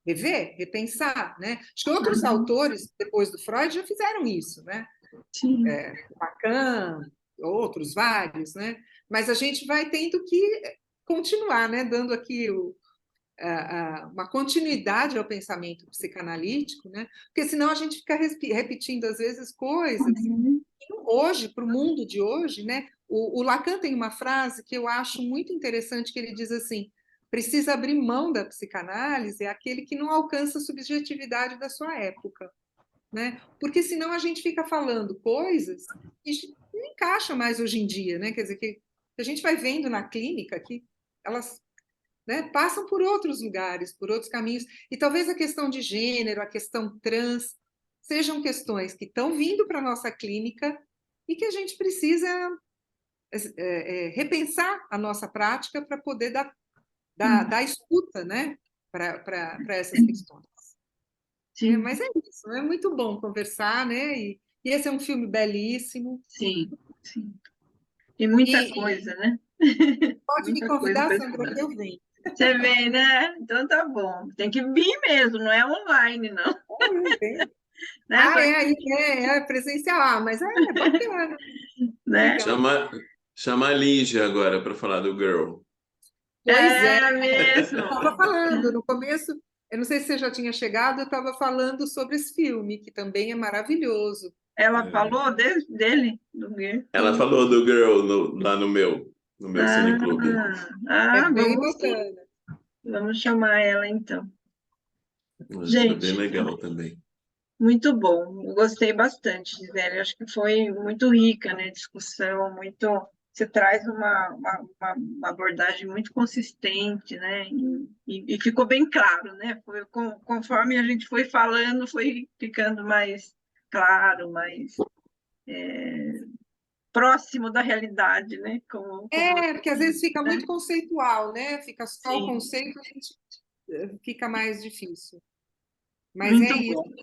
rever, repensar, né? Acho que outros autores, depois do Freud, já fizeram isso, né? Sim. Lacan, outros vários, né? Mas a gente vai tendo que continuar, né? Dando aqui uma continuidade ao pensamento psicanalítico, né? Porque senão a gente fica repetindo às vezes coisas. Hoje, para o mundo de hoje, né? O Lacan tem uma frase que eu acho muito interessante, que ele diz assim: precisa abrir mão da psicanálise aquele que não alcança a subjetividade da sua época, né? Porque senão a gente fica falando coisas que não encaixam mais hoje em dia, né? Quer dizer, que a gente vai vendo na clínica que elas, né, passam por outros lugares, por outros caminhos, e talvez a questão de gênero, a questão trans, sejam questões que estão vindo para a nossa clínica e que a gente precisa repensar a nossa prática para poder dar escuta, né, para essas questões. Sim, Mas é isso, é muito bom conversar, né? E esse é um filme belíssimo. sim, sim. Tem muita E coisa, né? pode me Muita coisa convidar, para Sandra, estudar. que eu venho. Você vê, né? Então tá bom. Tem que vir mesmo, não é online, não. Eu venho. Né? Aí é presencial, mas é bacana. Né? Legal. Chama a Lígia agora para falar do Girl. Pois é, É mesmo. eu estava falando no começo, eu não sei se você já tinha chegado, eu estava falando sobre esse filme, que também é maravilhoso. Ela falou dele, do Gui. Ela falou do Girl lá no meu cineclube. É bem Vamos sim. bacana. Vamos chamar ela então. Acho que foi bem Gente, legal também. muito bom. Eu gostei bastante, Gisele. Acho que foi muito rica, né? Discussão, muito. Você traz uma abordagem muito consistente, né? E ficou bem claro, né? Conforme a gente foi falando, foi ficando mais claro, mais próximo da realidade, né? Porque às vezes fica muito conceitual, né? Fica só o Sim, conceito, a gente fica mais difícil. Mas é muito isso. bom.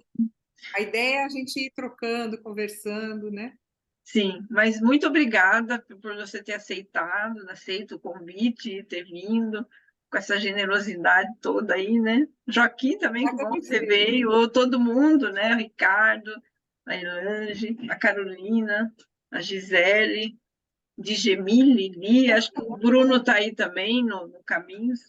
A ideia é a gente ir trocando, conversando, né? Sim, mas muito obrigada por você ter aceito o convite, ter vindo com essa generosidade toda aí, né? Joaquim também, que bom que você veio, ou todo mundo, né? O Ricardo, a Elange, a Carolina, a Gisele, Djemile, Li, acho que o Bruno está aí também no Caminhos,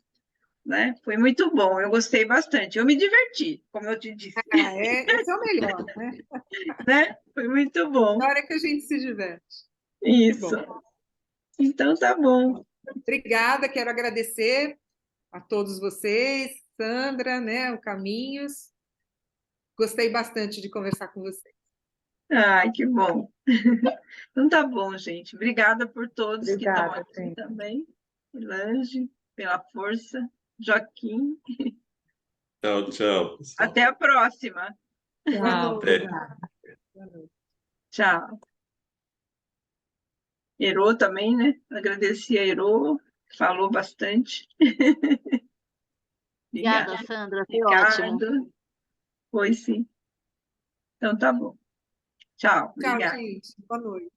né? Foi muito bom, eu gostei bastante, eu me diverti, como eu te disse, Esse é o melhor, né? né? Foi muito Na bom, hora que a gente se diverte. Que isso. bom. Então tá bom. Obrigada, quero agradecer a todos vocês, Sandra, né, o Caminhos. Gostei bastante de conversar com vocês. Ai, que bom. Então tá bom, gente. Obrigada por todos que estão Obrigada, aqui gente. também. Elange, pela força. Joaquim. Tchau, tchau, pessoal. Até a próxima. Boa noite. Até. Boa noite. Tchau. Herô também, né? Agradeci a Herô, falou bastante. Obrigada, Obrigada. Sandra, foi ótimo. Ricardo. Foi sim. Então tá bom. Tchau. Tchau, Obrigada. gente. Boa noite.